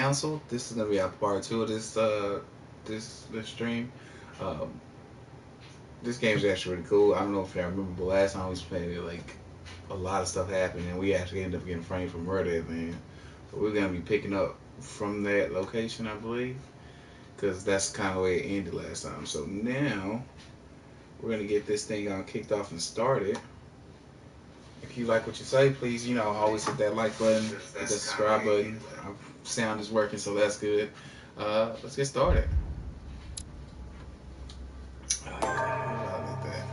canceled. This is gonna be our part two of this stream. Um, this game is actually really cool. I don't know if y'all remember, but last time we was playing it, like a lot of stuff happened, and we actually ended up getting framed for murder, man. So we're gonna be picking up from that location, I believe, because that's kind of the way it ended last time. So now we're gonna get this thing kicked off and started. If you like what you say, please, always hit that like button, hit that subscribe button. Our sound is working, so that's good. Let's get started. Oh, yeah, I like that.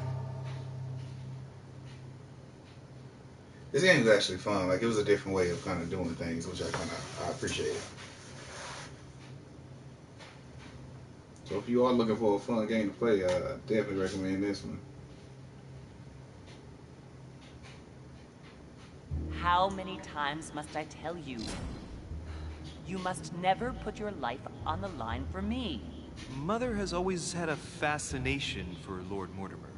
This game was actually fun. Like, it was a different way of kind of doing things, which I appreciate. So if you are looking for a fun game to play, I definitely recommend this one. How many times must I tell you? You must never put your life on the line for me. Mother has always had a fascination for Lord Mortimer,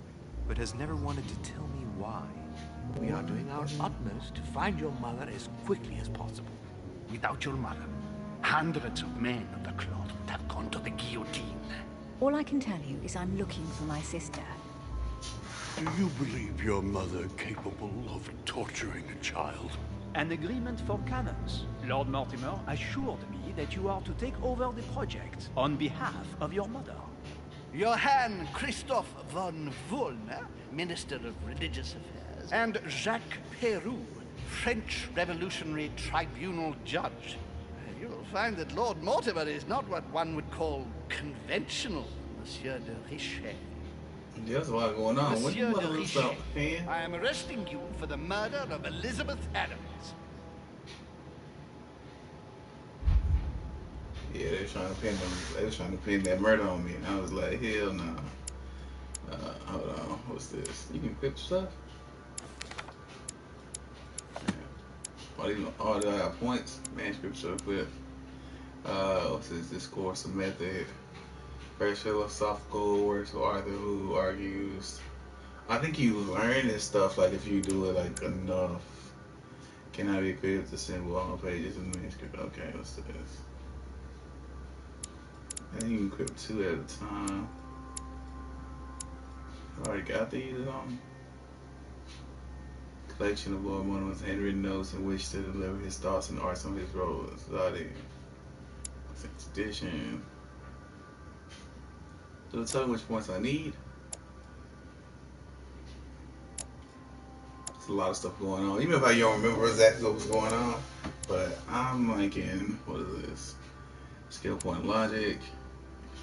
but has never wanted to tell me why. We are doing our utmost to find your mother as quickly as possible. Without your mother, hundreds of men of the cloth would have gone to the guillotine. All I can tell you is I'm looking for my sister. Do you believe your mother capable of torturing a child? An agreement for cannons. Lord Mortimer assured me that you are to take over the project on behalf of your mother. Johann Christoph von Wollner, Minister of Religious Affairs, and Jacques Peroux, French Revolutionary Tribunal Judge. You'll find that Lord Mortimer is not what one would call conventional, Monsieur de Richet. There's a lot going on. Monsieur What de the Richet, man? I am arresting you for the murder of Elizabeth Adams. Yeah, they was trying to pin that murder on me, and I was like, hell no. Hold on, what's this? You can equip stuff? Oh, do I have points? Manuscript should equip. What's this? Discourse, a method. First philosophical works of Arthur who argues. I think you learn this stuff like if you do it like enough. Cannot be equipped to symbol on pages in the manuscript. Okay, what's this? I think you can equip 2 at a time. I already got these on. Collection of Lord Mortimer's handwritten notes in which to deliver his thoughts and arts on his roles. Zodi. 6th edition. So it'll tell me which points I need. There's a lot of stuff going on. Even if I don't remember exactly what was going on. But I'm liking, what is this? Skill point logic,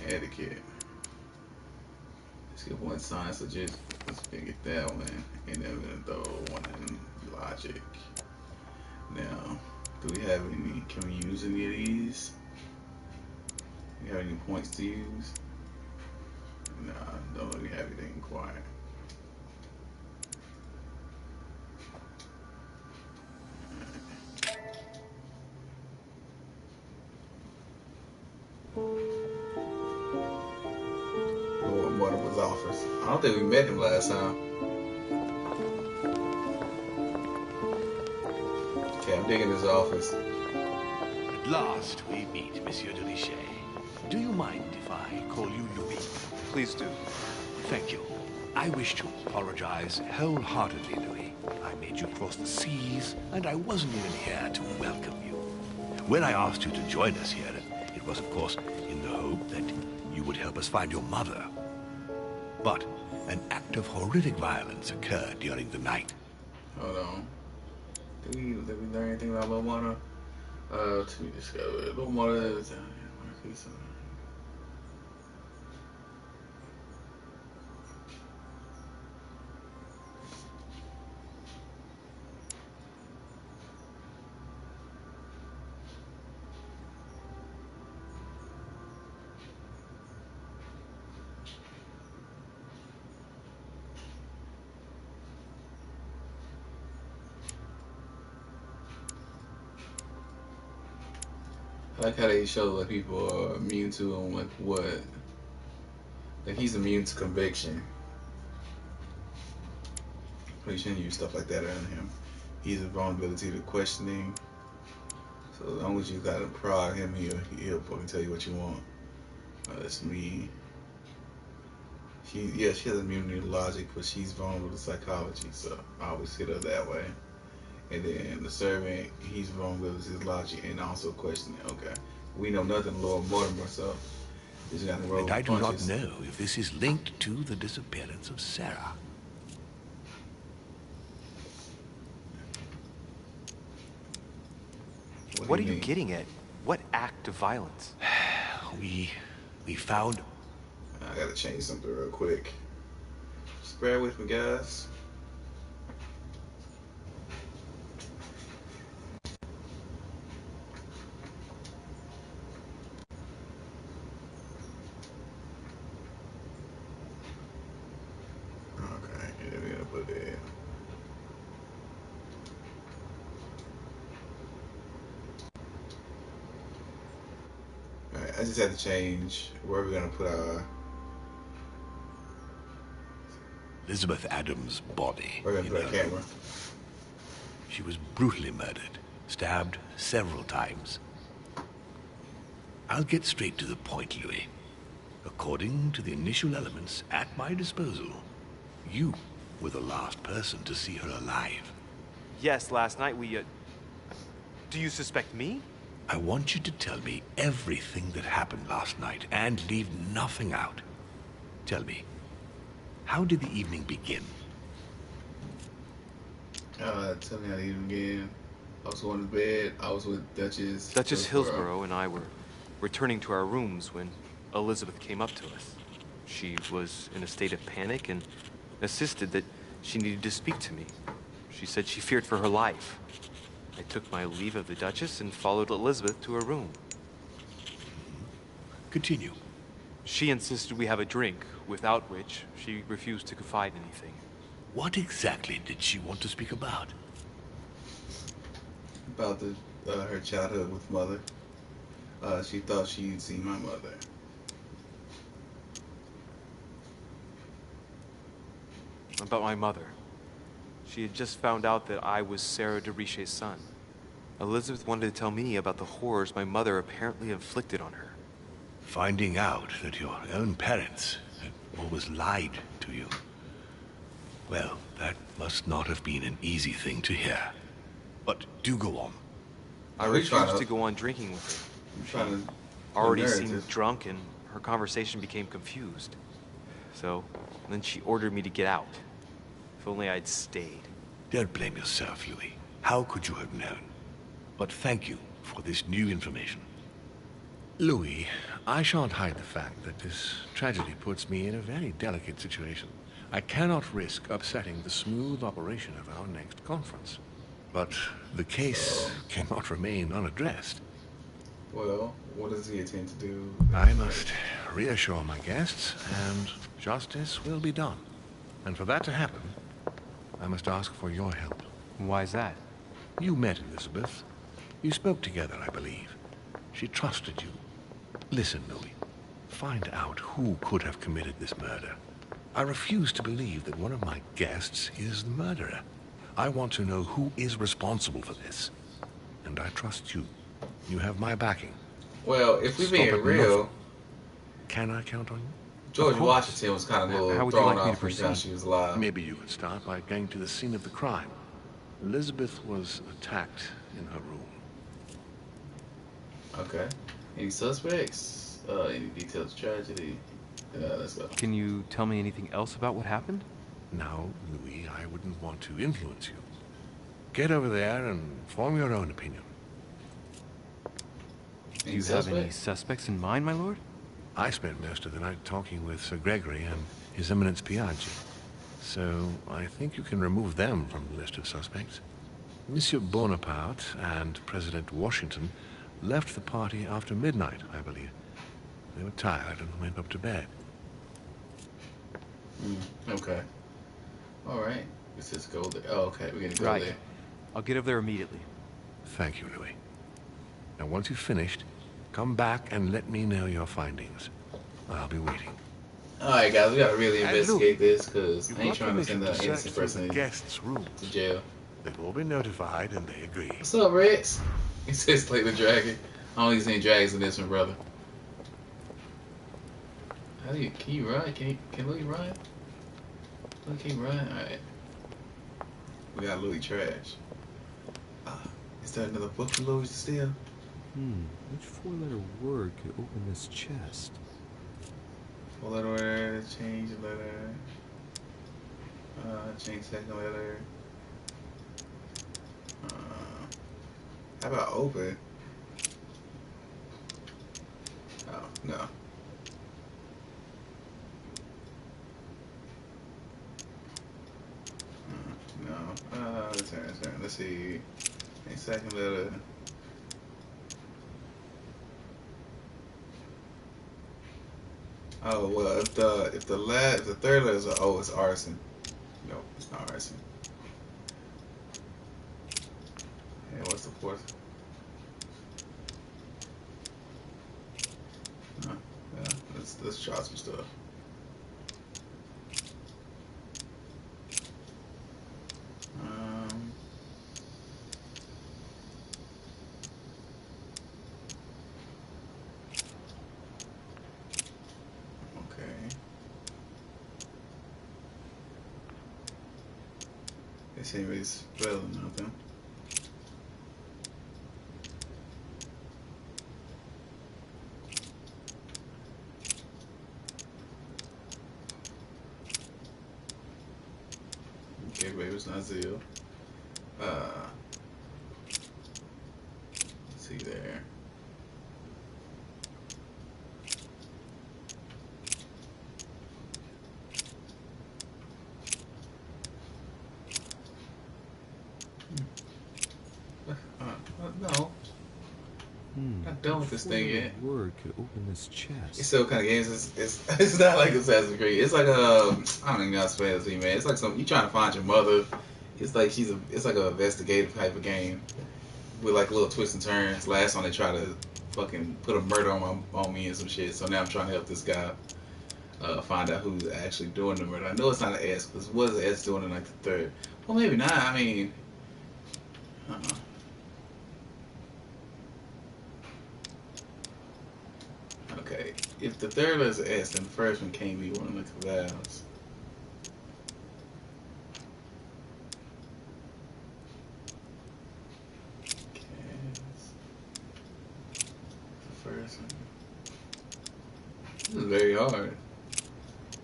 etiquette. Skill point science, so just let's get that one. And then we're gonna throw one in logic. Now, do we have any, can we use any of these? Do we have any points to use? Nah, don't really have anything required. Lord Mortimer's office. I don't think we met him last time. Okay, I'm digging his office. At last we meet, Monsieur de Richet. Do you mind if I call you Louis? Please do. Thank you. I wish to apologize wholeheartedly, Louis. I made you cross the seas, and I wasn't even here to welcome you. When I asked you to join us here, it was, of course, in the hope that you would help us find your mother. But an act of horrific violence occurred during the night. Hold on. Did we learn anything about Lomona? To be discovered. Lomona is I like how they show like people are immune to him, like what? Like he's immune to conviction. We shouldn't use stuff like that on him. He's a vulnerability to questioning. So as long as you gotta prod him, he'll fucking tell you what you want. That's me. She has immunity to logic, but she's vulnerable to psychology, so I always hit her that way. And then the servant, he's vulnerable to his logic and also questioning. Okay, we know nothing, Lord Mortimer, so just got to roll And I do punches. not know if this is linked to the disappearance of Sarah. What are you getting at? What act of violence? We found... I gotta change something real quick. Just bear with me, guys. Okay, and then we're gonna put it in. Alright, I just had to change where we're gonna put our... Elizabeth Adams' body. We're gonna put our camera. She was brutally murdered, stabbed several times. I'll get straight to the point, Louis. According to the initial elements at my disposal, you were the last person to see her alive. Yes, last night we, Do you suspect me? I want you to tell me everything that happened last night and leave nothing out. Tell me, how did the evening begin? Tell me how the evening began. I was going to bed. I was with Duchess. Duchess Hillsborough and I were returning to our rooms when Elizabeth came up to us. She was in a state of panic and insisted that she needed to speak to me. She said she feared for her life. I took my leave of the Duchess and followed Elizabeth to her room. Continue. She insisted we have a drink, without which she refused to confide anything. What exactly did she want to speak about? About her childhood with mother. She thought she'd seen my mother. About my mother. She had just found out that I was Sarah de Richet's son. Elizabeth wanted to tell me about the horrors my mother apparently inflicted on her. Finding out that your own parents had always lied to you. Well, that must not have been an easy thing to hear. But do go on. I refused to go on drinking with her. She already seemed drunk and her conversation became confused. So, then she ordered me to get out. If only I'd stayed. Don't blame yourself, Louis. How could you have known? But thank you for this new information. Louis, I shan't hide the fact that this tragedy puts me in a very delicate situation. I cannot risk upsetting the smooth operation of our next conference. But the case cannot remain unaddressed. Well, what does he intend to do? I must reassure my guests, and justice will be done. And for that to happen, I must ask for your help. Why is that? You met Elizabeth. You spoke together, I believe. She trusted you. Listen, Louis. Find out who could have committed this murder. I refuse to believe that one of my guests is the murderer. I want to know who is responsible for this. And I trust you. You have my backing. Well, if we're being real... Can I count on you? George Washington was kind of a little thrown off when she was alive. Maybe you could start by going to the scene of the crime. Elizabeth was attacked in her room. Okay. Any suspects? Any details of tragedy? Let's go. Can you tell me anything else about what happened? Now, Louis, I wouldn't want to influence you. Get over there and form your own opinion. Do you have any suspects in mind, my lord? I spent most of the night talking with Sir Gregory and His Eminence Piaggi. So I think you can remove them from the list of suspects. Monsieur Bonaparte and President Washington left the party after midnight, I believe. They were tired and went up to bed. Okay. All right. Let's just go there. Oh, okay. We're going to go there. I'll get over there immediately. Thank you, Louis. Now, once you've finished, come back and let me know your findings. I'll be waiting. All right, guys. We got to really investigate this because I ain't trying to send an the innocent person guest's room to jail. They've all been notified and they agree. What's up, Rex? It says Slay the Dragon. I only seen dragons in this one, brother. How do you, can you run? Can Louis run? Louis can run? Alright. We got Louis trash. Is there another book for Louis to steal? Which four-letter word could open this chest? Four-letter word, change letter. Change second letter. How about open? Oh, no. No. Turn. Let's see. Change second letter. Oh well, if the third letter is an O, it's arson. No, it's not arson. And what's the fourth? Yeah, let's try some stuff. Okay. This ain't really spelling nothing. Okay, baby, it's not Zeal. Let's see there. No. Not done with this thing yet. Word could open this chest. It's still kind of games. It's not like Assassin's Creed. It's like I don't even know how to explain it to you, man. It's like you trying to find your mother. It's like it's like an investigative type of game with like little twists and turns. Last time they tried to fucking put a murder on me and some shit. So now I'm trying to help this guy find out who's actually doing the murder. I know it's not an S, because what is the S doing in like the third? Well, maybe not. I mean, okay, if the third is an S, then the first one can't be one of the vowels. First one. This is very hard.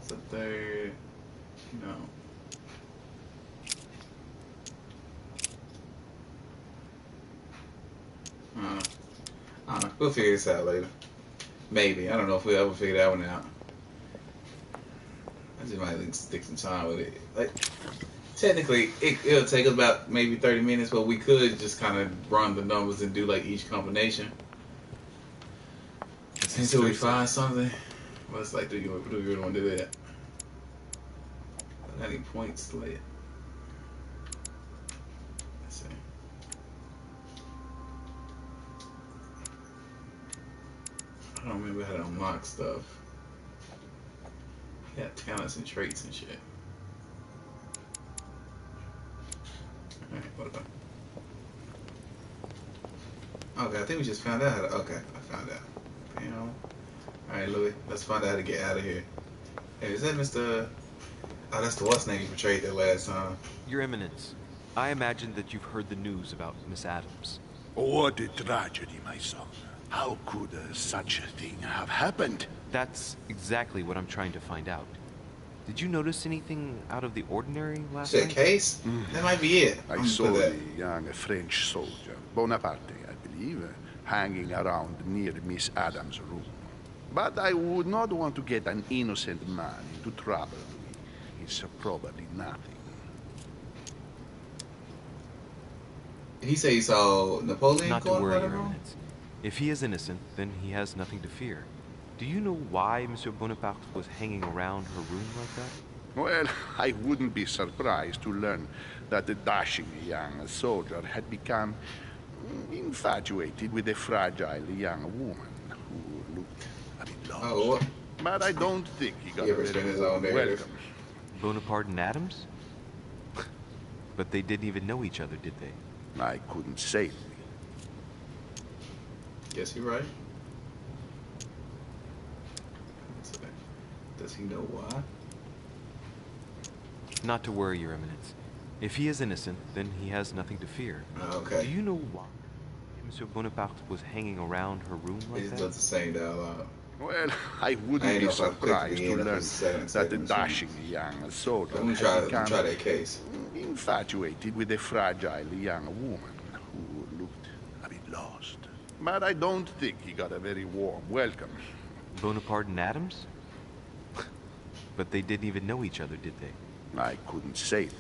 It's a third. No. I don't know. We'll figure this out later. Maybe. I don't know if we'll ever figure that one out. I just might stick some time with it. Like, technically, it'll take us about maybe 30 minutes, but we could just kind of run the numbers and do like each combination until we find something. Well, it's like, do you really want to do that? I got any points later? Let's see. I don't remember how to unlock stuff. Yeah, talents and traits and shit. Alright, whatever. Okay, I think we just found out how to. Okay, I found out. Bam. Alright, Louis, let's find out how to get out of here. Hey, is that Mr. Oh, that's the what's name you portrayed that last time. Your Eminence, I imagine that you've heard the news about Miss Adams. What a tragedy, my son. How could such a thing have happened? That's exactly what I'm trying to find out. Did you notice anything out of the ordinary last Is that night? Case? That might be it. I saw a young French soldier, Bonaparte, I believe, hanging around near Miss Adams' room. But I would not want to get an innocent man into trouble. It's probably nothing. He said he saw Napoleon. Not to worry, Your Eminence. If he is innocent, then he has nothing to fear. Do you know why Monsieur Bonaparte was hanging around her room like that? Well, I wouldn't be surprised to learn that the dashing young soldier had become infatuated with a fragile young woman who looked a bit lost. Oh, what? But I don't think he got a very his own narrative. welcome. Bonaparte and Adams? But they didn't even know each other, did they? I couldn't say. Guess you're right. Does he know why? Not to worry, Your Eminence. If he is innocent, then he has nothing to fear. Okay. Do you know why Monsieur Bonaparte was hanging around her room like He that? does the same dialogue. Well, I I wouldn't ain't be know if I clicked surprised the to end of learn his second that the segment. dashing young soldier Let me has try become that case. infatuated with a fragile young woman who looked a bit lost. But I don't think he got a very warm welcome. Bonaparte and Adams? But they didn't even know each other, did they? I couldn't say.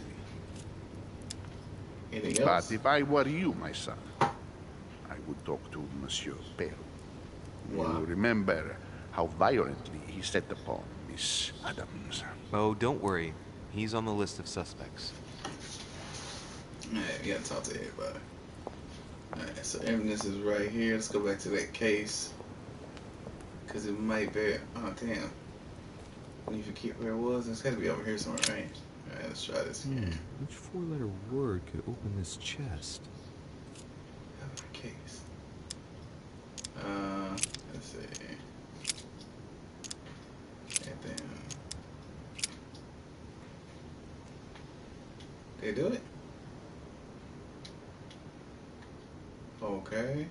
Anything else? But if I were you, my son, I would talk to Monsieur Perrault. Wow. You remember how violently he set upon Miss Adams. Oh, don't worry. He's on the list of suspects. Yeah, you gotta talk to everybody. Alright, so evidence is right here. Let's go back to that case. Because it might be... Oh, damn. When you forget where it was, it's gotta be over here somewhere, right? Alright, let's try this again. Which four-letter word could open this chest? Case. Let's see. And then... They do it? Okay.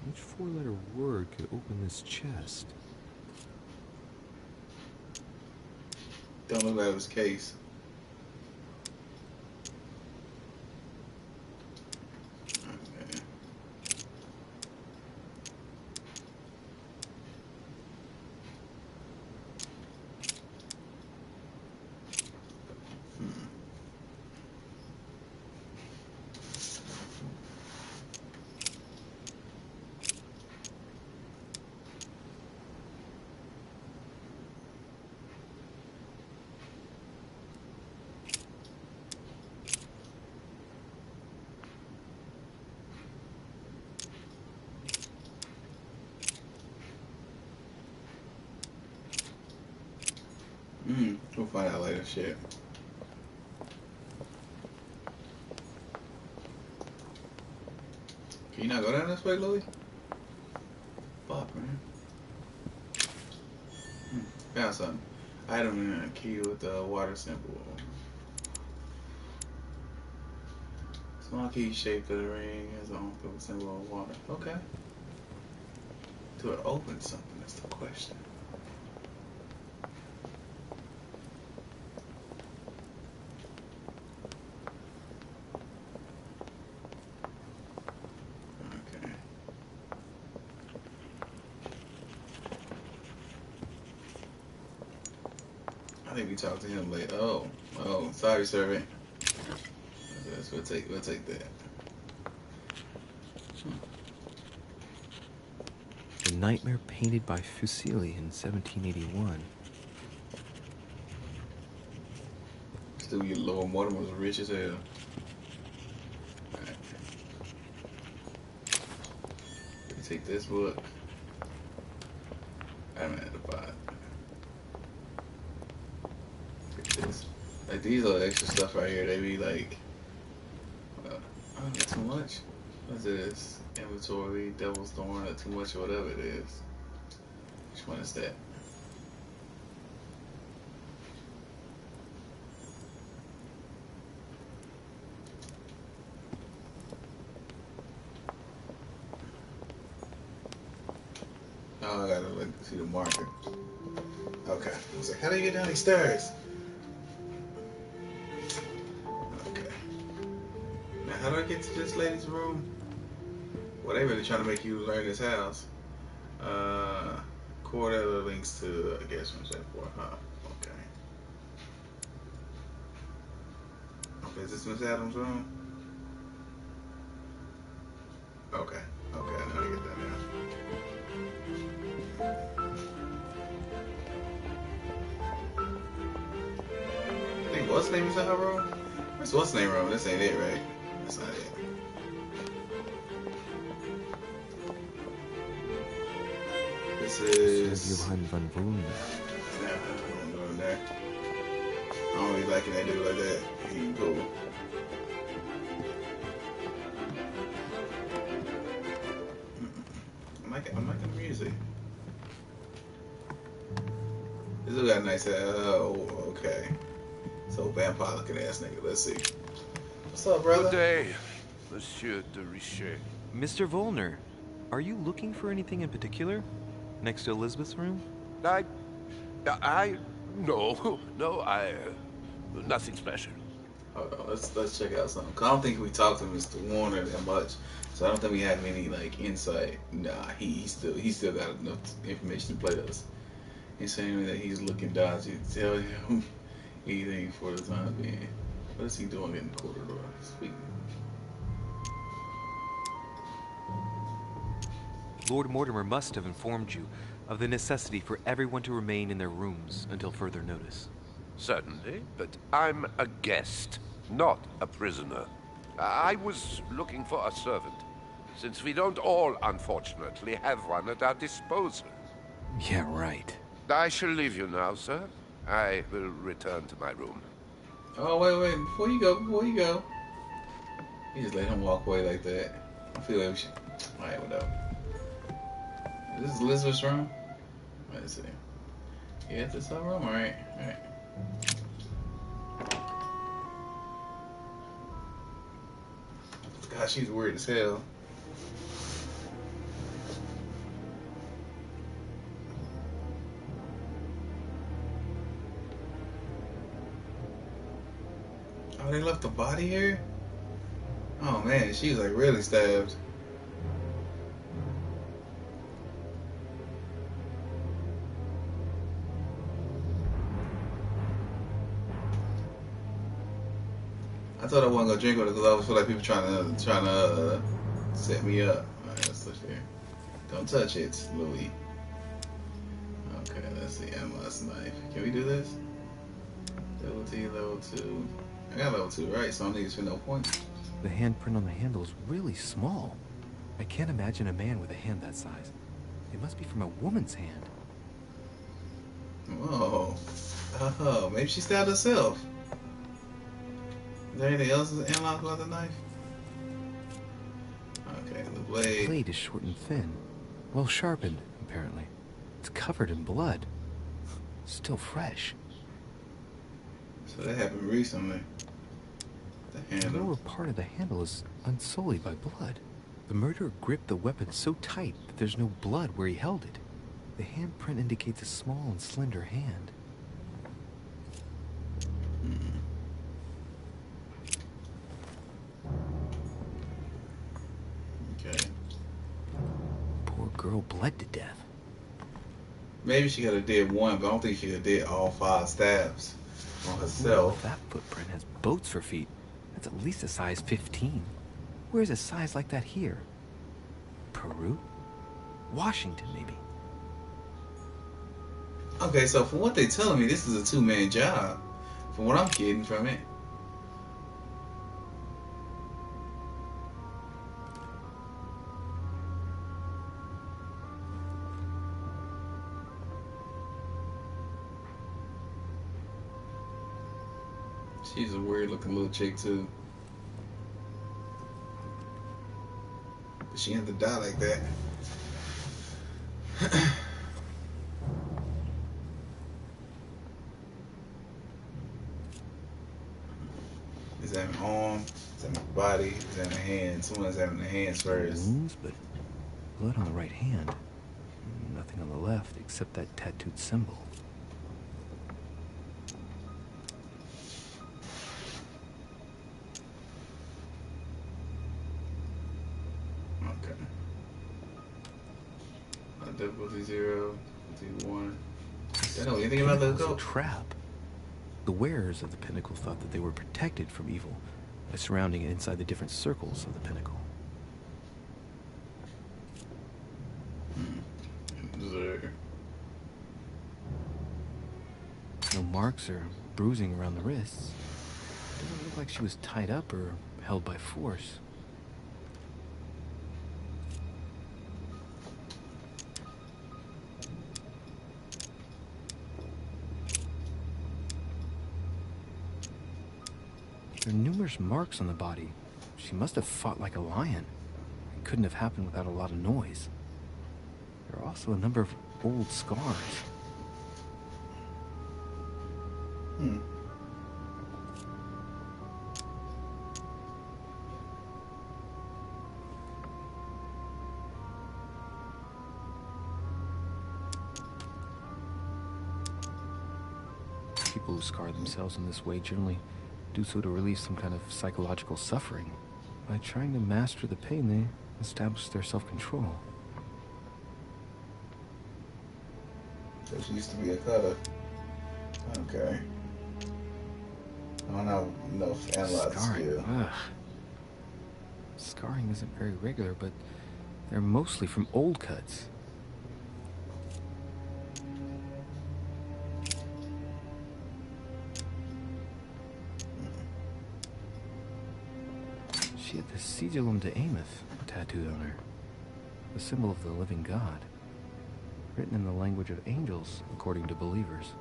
Which four-letter word could open this chest? Don't look like it was case. Okay. We'll find out later. Shit. Can you not go down this way, Louis? Fuck, man. Found something. Item in a key with the water symbol. Small key shaped of the ring has a own symbol of water. Okay. Do it open something? That's the question. Okay. I think we talked to him later. Oh, sorry, servant. We'll take that. The Nightmare painted by Fuseli in 1781. Still, your Lord Mortimer was rich as hell. Alright. We take this book. I'm at the bottom. Take this. Like, these are extra stuff right here. They be like, I don't get too much. What's this? Inventory, Devil's Thorn, or too much, or whatever it is. Which one is that? Oh, I gotta look, see the marker. Okay. I was like, how do you get down these stairs? Okay. Now, how do I get to this lady's room? Well, they really trying to make you learn this house. Corridor links to, I guess, from that for, huh? Okay. Okay, is this Miss Adams' room? Okay. Okay, I know how to get that now. I think what's name is in her room? Where's what's name room? This ain't it, right? That's not it. This This is. Johann von Wulner. Nah, I'm going there. I don't really like it. They do it like that. He cool. I'm liking the music. This dude got a nice. Oh, okay. So vampire looking ass nigga. Let's see. What's up, brother? Good day, Monsieur de Richet. Mr. Volner, are you looking for anything in particular? Next to Elizabeth's room? No, nothing special. Hold on, let's check out something. Cause I don't think we talked to Mr. Warner that much, so I don't think we have any like insight. Nah, he still got enough information to play us. He's saying that he's looking dodgy. Tell him anything for the time being. What is he doing in the corridor? Speaking. Lord Mortimer must have informed you of the necessity for everyone to remain in their rooms until further notice. Certainly, but I'm a guest, not a prisoner. I was looking for a servant, since we don't all, unfortunately, have one at our disposal. Yeah, right. I shall leave you now, sir. I will return to my room. Oh, wait, before you go. You just let him walk away like that. I feel like we should. Alright, whatever. This is Elizabeth's room? Let's see. Yeah, this is her room? Alright. God, she's weird as hell. Oh, they left the body here? Oh man, she was like really stabbed. I thought I wasn't gonna drink with it because I always feel like people trying to set me up. Alright, let's touch there. Don't touch it, Louis. Okay, let's see. Emma's knife. Can we do this? Level T, level 2. I got level 2, right? So I don't need to spend no points. The handprint on the handle is really small. I can't imagine a man with a hand that size. It must be from a woman's hand. Whoa. Oh, maybe she stabbed herself. Is there anything else unlocked about the knife? Okay, the blade. The blade is short and thin. Well sharpened, apparently. It's covered in blood. Still fresh. So that happened recently. The The handle. lower part of the handle is unsullied by blood. The murderer gripped the weapon so tight that there's no blood where he held it. The handprint indicates a small and slender hand. Okay. Poor girl bled to death. Maybe she could have did one, but I don't think she could have did all 5 stabs on Well, herself. if that footprint has boats for feet, that's at least a size 15. Where's a size like that here? Peru? Washington, maybe. Okay, so from what they're telling me, this is a 2-man job. From what I'm getting from it. She's a weird looking little chick too. But she had to die like that. Examine arm, examine body, examine hands. Someone examine the hands first. Wounds, but blood on the right hand. Nothing on the left except that tattooed symbol. Okay. Difficulty 0, difficulty 1. I know anything about the Pinnacle was a goat? trap. The wearers of the pinnacle thought that they were protected from evil by surrounding it inside the different circles of the pinnacle. There. No marks or bruising around the wrists. Doesn't look like she was tied up or held by force. There are numerous marks on the body. She must have fought like a lion. It couldn't have happened without a lot of noise. There are also a number of old scars. People who scar themselves in this way generally do so to relieve some kind of psychological suffering. By trying to master the pain, they establish their self-control. So she used to be a cutter. Okay. I don't have enough analyzing skill. Ugh. Scarring isn't very regular, but they're mostly from old cuts. She had the Sigillum de Ameth tattooed on her, the symbol of the living God, written in the language of angels, according to believers.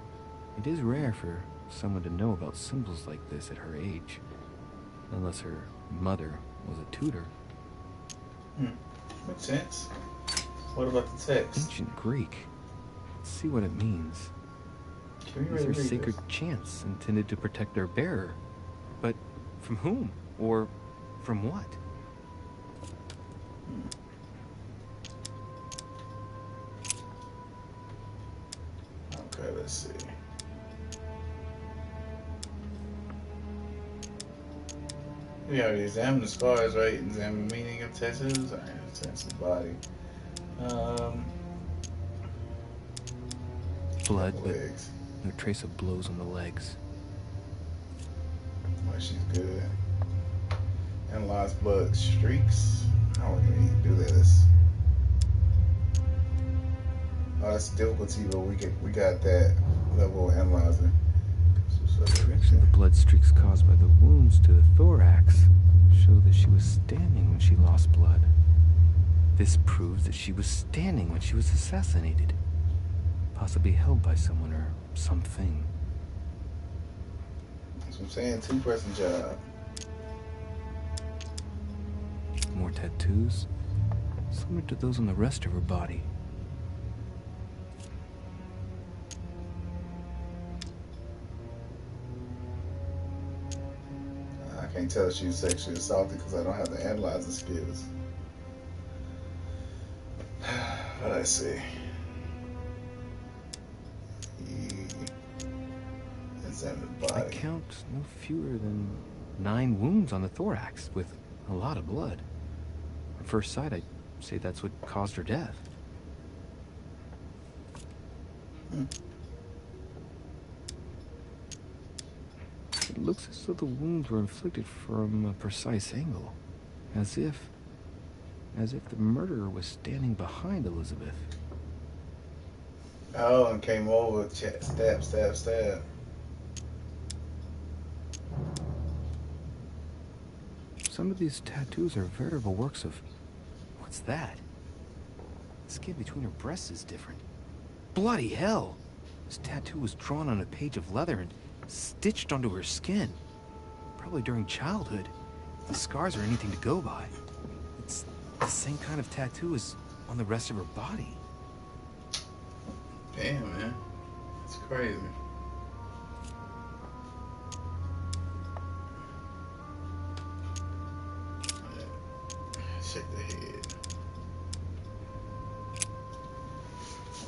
It is rare for someone to know about symbols like this at her age, unless her mother was a tutor. Makes sense. What about the text? Ancient Greek. Let's see what it means. These are sacred chants intended to protect their bearer. But from whom? Or from what? Okay, let's see. We already examined the scars, right? Examine the meaning of tattoos. I understand the body. Blood, but no trace of blows on the legs. Well, she's good. Analyze blood streaks. How are we gonna do this? Oh, that's difficulty, but we got that level of analyzing. Direction of the blood streaks caused by the wounds to the thorax show that she was standing when she lost blood. This proves that she was standing when she was assassinated, possibly held by someone or something. That's what I'm saying, two-person job. More tattoos, similar to those on the rest of her body. I can't tell if she was sexually assaulted because I don't have the analyzing skills. Let's see. Examine the body. I count no fewer than 9 wounds on the thorax with a lot of blood. At first sight, I'd say that's what caused her death. It looks as though the wounds were inflicted from a precise angle, as if the murderer was standing behind Elizabeth. Oh, and came over, stab, stab, stab. Some of these tattoos are veritable works of... What's that? The skin between her breasts is different. Bloody hell! This tattoo was drawn on a page of leather and stitched onto her skin. Probably during childhood. If the scars are anything to go by. It's the same kind of tattoo as on the rest of her body. Damn, man. It's crazy. Shake the head.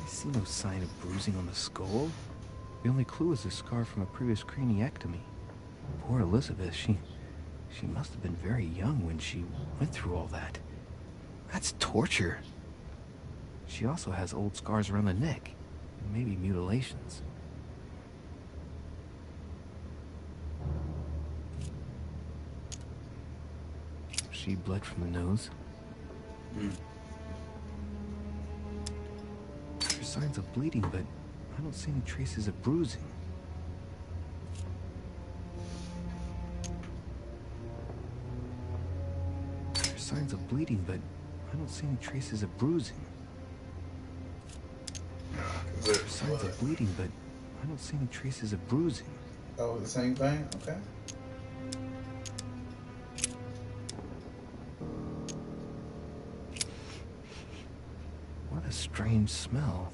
I see no sign of bruising on the skull. The only clue is a scar from a previous craniectomy. Poor Elizabeth, she must have been very young when she went through all that. That's torture. She also has old scars around the neck, and maybe mutilations. She bled from the nose. There's signs of bleeding, but I don't see any traces of bruising. There's signs of bleeding, but I don't see any traces of bruising. There's signs of bleeding, but I don't see any traces of bruising. Oh, the same thing? Okay. strange smell.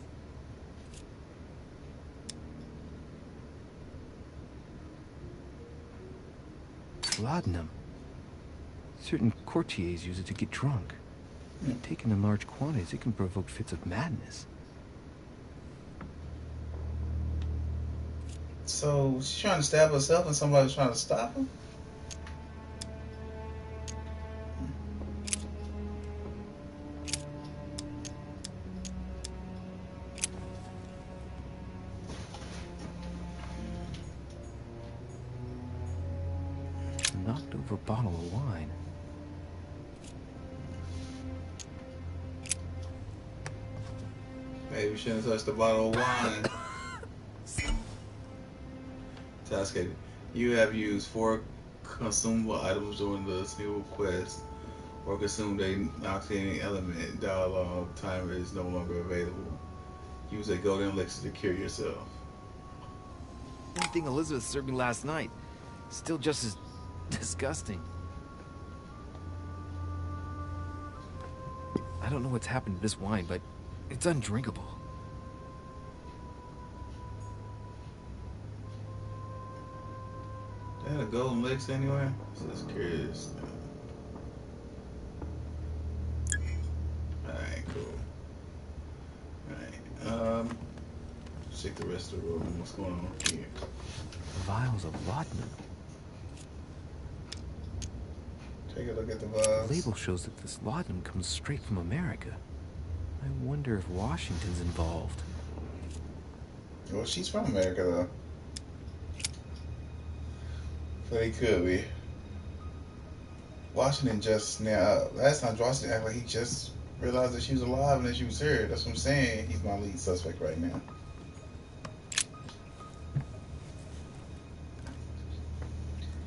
Laudanum. Certain courtiers use it to get drunk. When taken in large quantities, it can provoke fits of madness. So she's trying to stab herself and somebody's trying to stop her? Knocked over a bottle of wine. Maybe we shouldn't touch the bottle of wine. Tascade. You have used 4 consumable items during the single quest or consumed a noxiating element. Dialogue timer is no longer available. Use a golden elixir to cure yourself. Same thing Elizabeth served me last night. Still just as disgusting. I don't know what's happened to this wine, but it's undrinkable. They had a golden elixir anywhere? Just curious. Alright, cool. Alright, check the rest of the room. What's going on here? Vials of laudanum. Take a look at the The vials. label shows that this laudanum comes straight from America. I wonder if Washington's involved. Well, she's from America, though. But he could be. Washington just now, last time Washington acted like he just realized that she was alive and that she was here. That's what I'm saying. He's my lead suspect right now.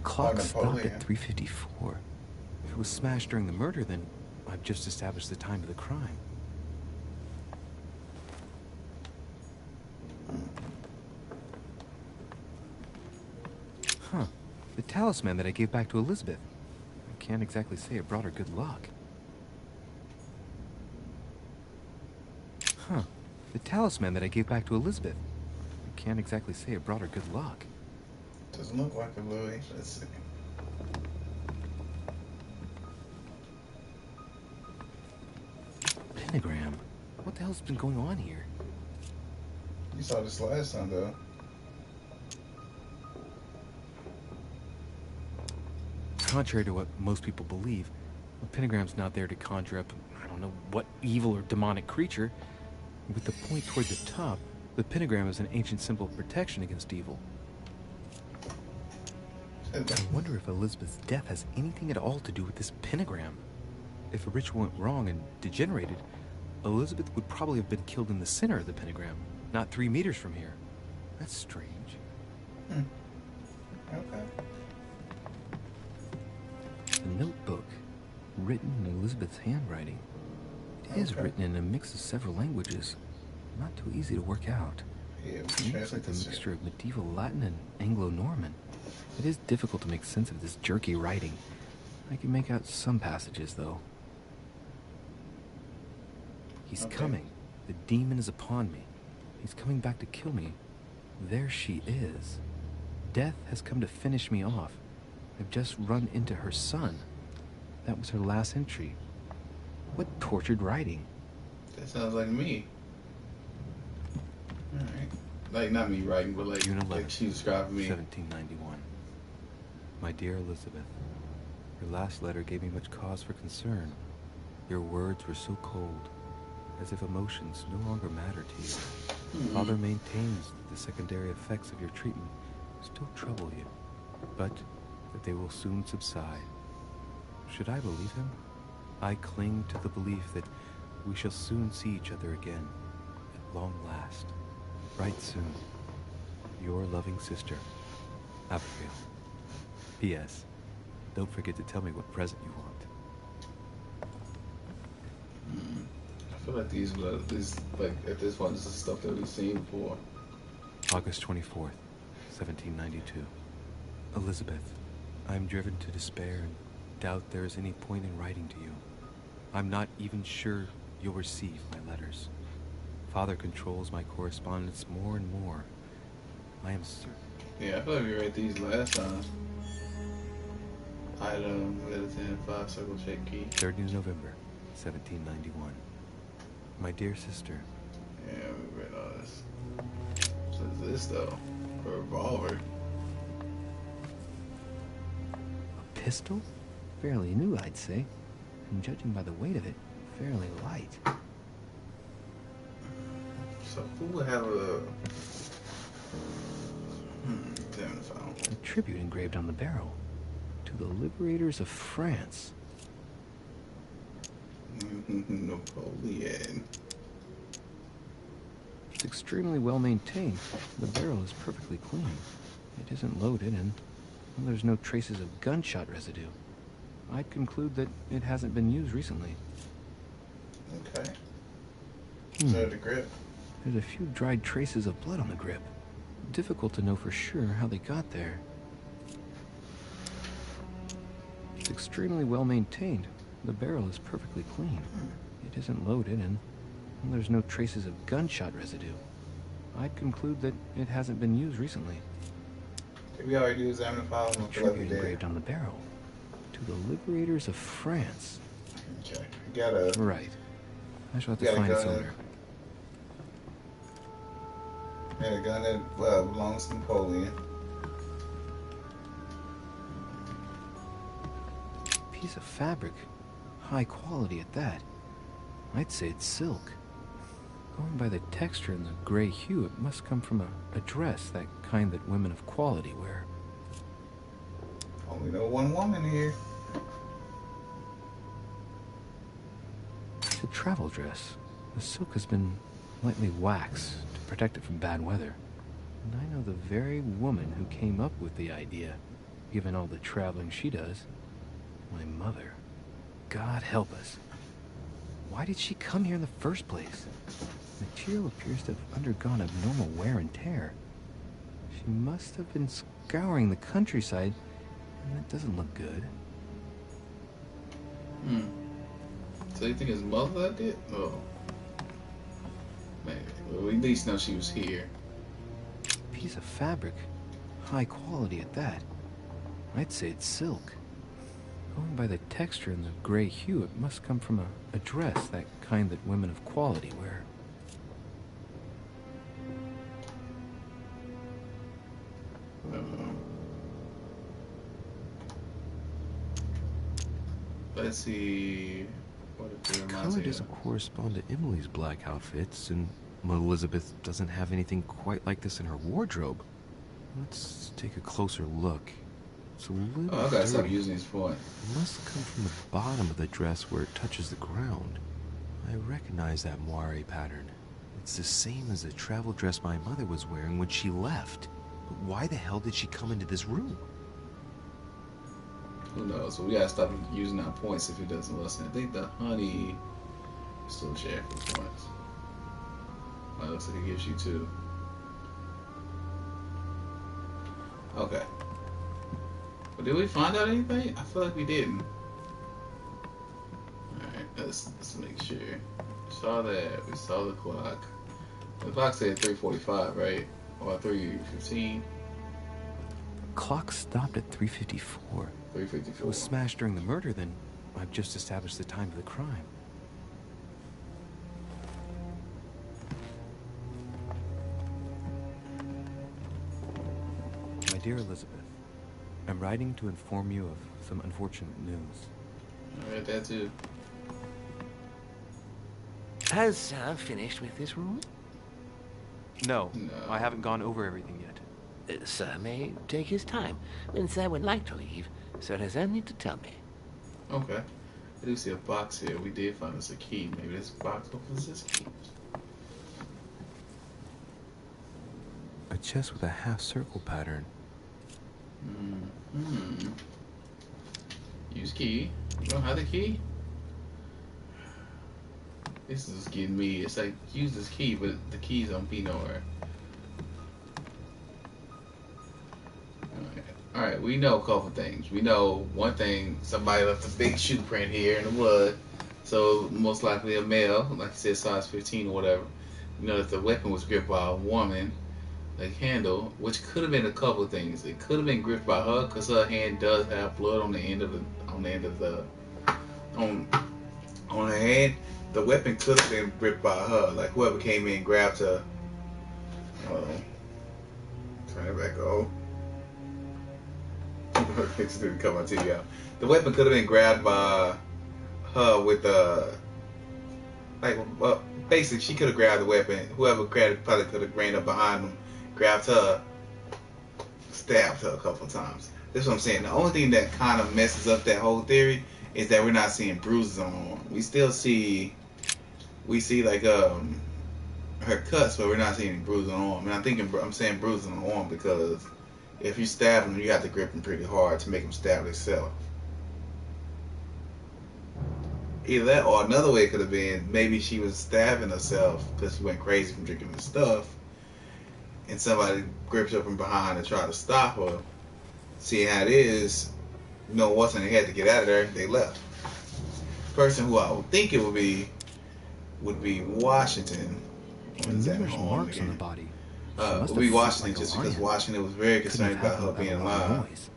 Clock Napoleon. stopped at 3:54. If it was smashed during the murder, then I've just established the time of the crime. Huh. The talisman that I gave back to Elizabeth. I can't exactly say it brought her good luck. Huh. The talisman that I gave back to Elizabeth. I can't exactly say it brought her good luck. Doesn't look like a Louis. Let's see. Pentagram. What the hell's been going on here? You saw this last time, though. Contrary to what most people believe, the pentagram's not there to conjure up, I don't know what evil or demonic creature. With the point toward the top, the pentagram is an ancient symbol of protection against evil. I wonder if Elizabeth's death has anything at all to do with this pentagram. If a ritual went wrong and degenerated, Elizabeth would probably have been killed in the center of the pentagram, not 3 meters from here. That's strange. Okay. A notebook, written in Elizabeth's handwriting. It is written in a mix of several languages. Not too easy to work out. Yeah, It looks like a mixture of medieval Latin and Anglo-Norman. It is difficult to make sense of this jerky writing. I can make out some passages, though. He's coming. The demon is upon me. He's coming back to kill me. There she is. Death has come to finish me off. I've just run into her son. That was her last entry. What tortured writing. That sounds like me. Alright. Like, not me writing, but like, June 11th, like she described me. 1791. My dear Elizabeth, your last letter gave me much cause for concern. Your words were so cold, as if emotions no longer matter to you. Father maintains that the secondary effects of your treatment still trouble you, but that they will soon subside. Should I believe him? I cling to the belief that we shall soon see each other again, at long last. Right soon. Your loving sister, Abigail. P.S. Don't forget to tell me what present you want. I feel like these, like, at this point, this is stuff that we've seen before. August 24th, 1792. Elizabeth, I am driven to despair and doubt there is any point in writing to you. I'm not even sure you'll receive my letters. Father controls my correspondence more and more. I am certain. Yeah, I feel like we read these last time. Item, Lieutenant 5, circle check key. 30th November, 1791. My dear sister. Yeah, we read all this. What's this though? A revolver. A pistol? Fairly new, I'd say. And judging by the weight of it, fairly light. So who would have a... damn if I don't... A tribute engraved on the barrel. To the liberators of France. Napoleon. It's extremely well maintained. The barrel is perfectly clean. It isn't loaded, and well, there's no traces of gunshot residue. I'd conclude that it hasn't been used recently. Okay. Is that the grip? There's a few dried traces of blood on the grip. Difficult to know for sure how they got there. It's extremely well maintained. The barrel is perfectly clean. It isn't loaded, and well, there's no traces of gunshot residue. I'd conclude that it hasn't been used recently. Did we already do examine the file? A tribute engraved on the barrel. To the liberators of France. Okay. You gotta... Right. I shall have to find its owner. And a gun that belongs to Napoleon. Piece of fabric. High quality at that. I'd say it's silk. Going by the texture and the gray hue, it must come from a dress, that kind that women of quality wear. Only know one woman here. It's a travel dress. The silk has been lightly waxed to protect it from bad weather. And I know the very woman who came up with the idea, given all the traveling she does. My mother. God help us. Why did she come here in the first place? The material appears to have undergone abnormal wear and tear. She must have been scouring the countryside, and that doesn't look good. So you think his mother did? Oh. Maybe. Well, we at least know she was here. Piece of fabric. High quality at that. I'd say it's silk. Going by the texture and the gray hue, it must come from a dress, that kind that women of quality wear. Let's see. The color doesn't correspond to Emily's black outfits, and Elizabeth doesn't have anything quite like this in her wardrobe. Let's take a closer look. It's a little I gotta stop dirty. using these points. It must come from the bottom of the dress where it touches the ground. I recognize that moire pattern. It's the same as the travel dress my mother was wearing when she left. But why the hell did she come into this room? Who knows? So we gotta stop using our points if it doesn't listen. I think the honey still share for the points. It looks like it gives you 2. Okay. But did we find out anything? I feel like we didn't. Alright, let's make sure. We saw that. We saw the clock. The clock said 3:45, right? Or 3:15? Clock stopped at 3:54. 3:54. If it was smashed during the murder, then I've just established the time of the crime. My dear Elizabeth, I'm writing to inform you of some unfortunate news. I read that too. Has Sam finished with this room? No, No. I haven't gone over everything yet. Sir may take his time. When Sir would like to leave, Sir has only to tell me. Okay. I do see a box here. We did find us a key. Maybe this box opens this key. A chest with a half-circle pattern. Use key. You don't have the key? This is just getting me. It's like, use this key, but the keys don't be nowhere. Alright, we know a couple things. We know one thing, somebody left a big shoe print here in the blood. So, most likely a male, like I said, size 15 or whatever. you know, that the weapon was gripped by a woman, a handle, which could have been a couple of things. It could have been gripped by her because her hand does have blood on the end of the on on her hand. The weapon could have been gripped by her, like whoever came in and grabbed her. Turn it back on. Come on, TV out. The weapon could have been grabbed by her with basically she could have grabbed the weapon. Whoever grabbed it probably could have ran up behind them, grabbed her, stabbed her a couple of times. That's what I'm saying. The only thing that kind of messes up that whole theory is that we're not seeing bruises on her arm. We see like her cuts, but we're not seeing any bruises on her arm. And I'm saying bruises on the arm because if you stab them, you have to grip them pretty hard to make them stab themselves. Either that, or another way it could have been maybe she was stabbing herself because she went crazy from drinking the stuff, and somebody gripped her from behind and tried to stop her. See how it is, once they had to get out of there, they left. The person who I would think it would be Washington. And there's marks on the body. Would be Washington, just because Washington was very concerned about her being alive.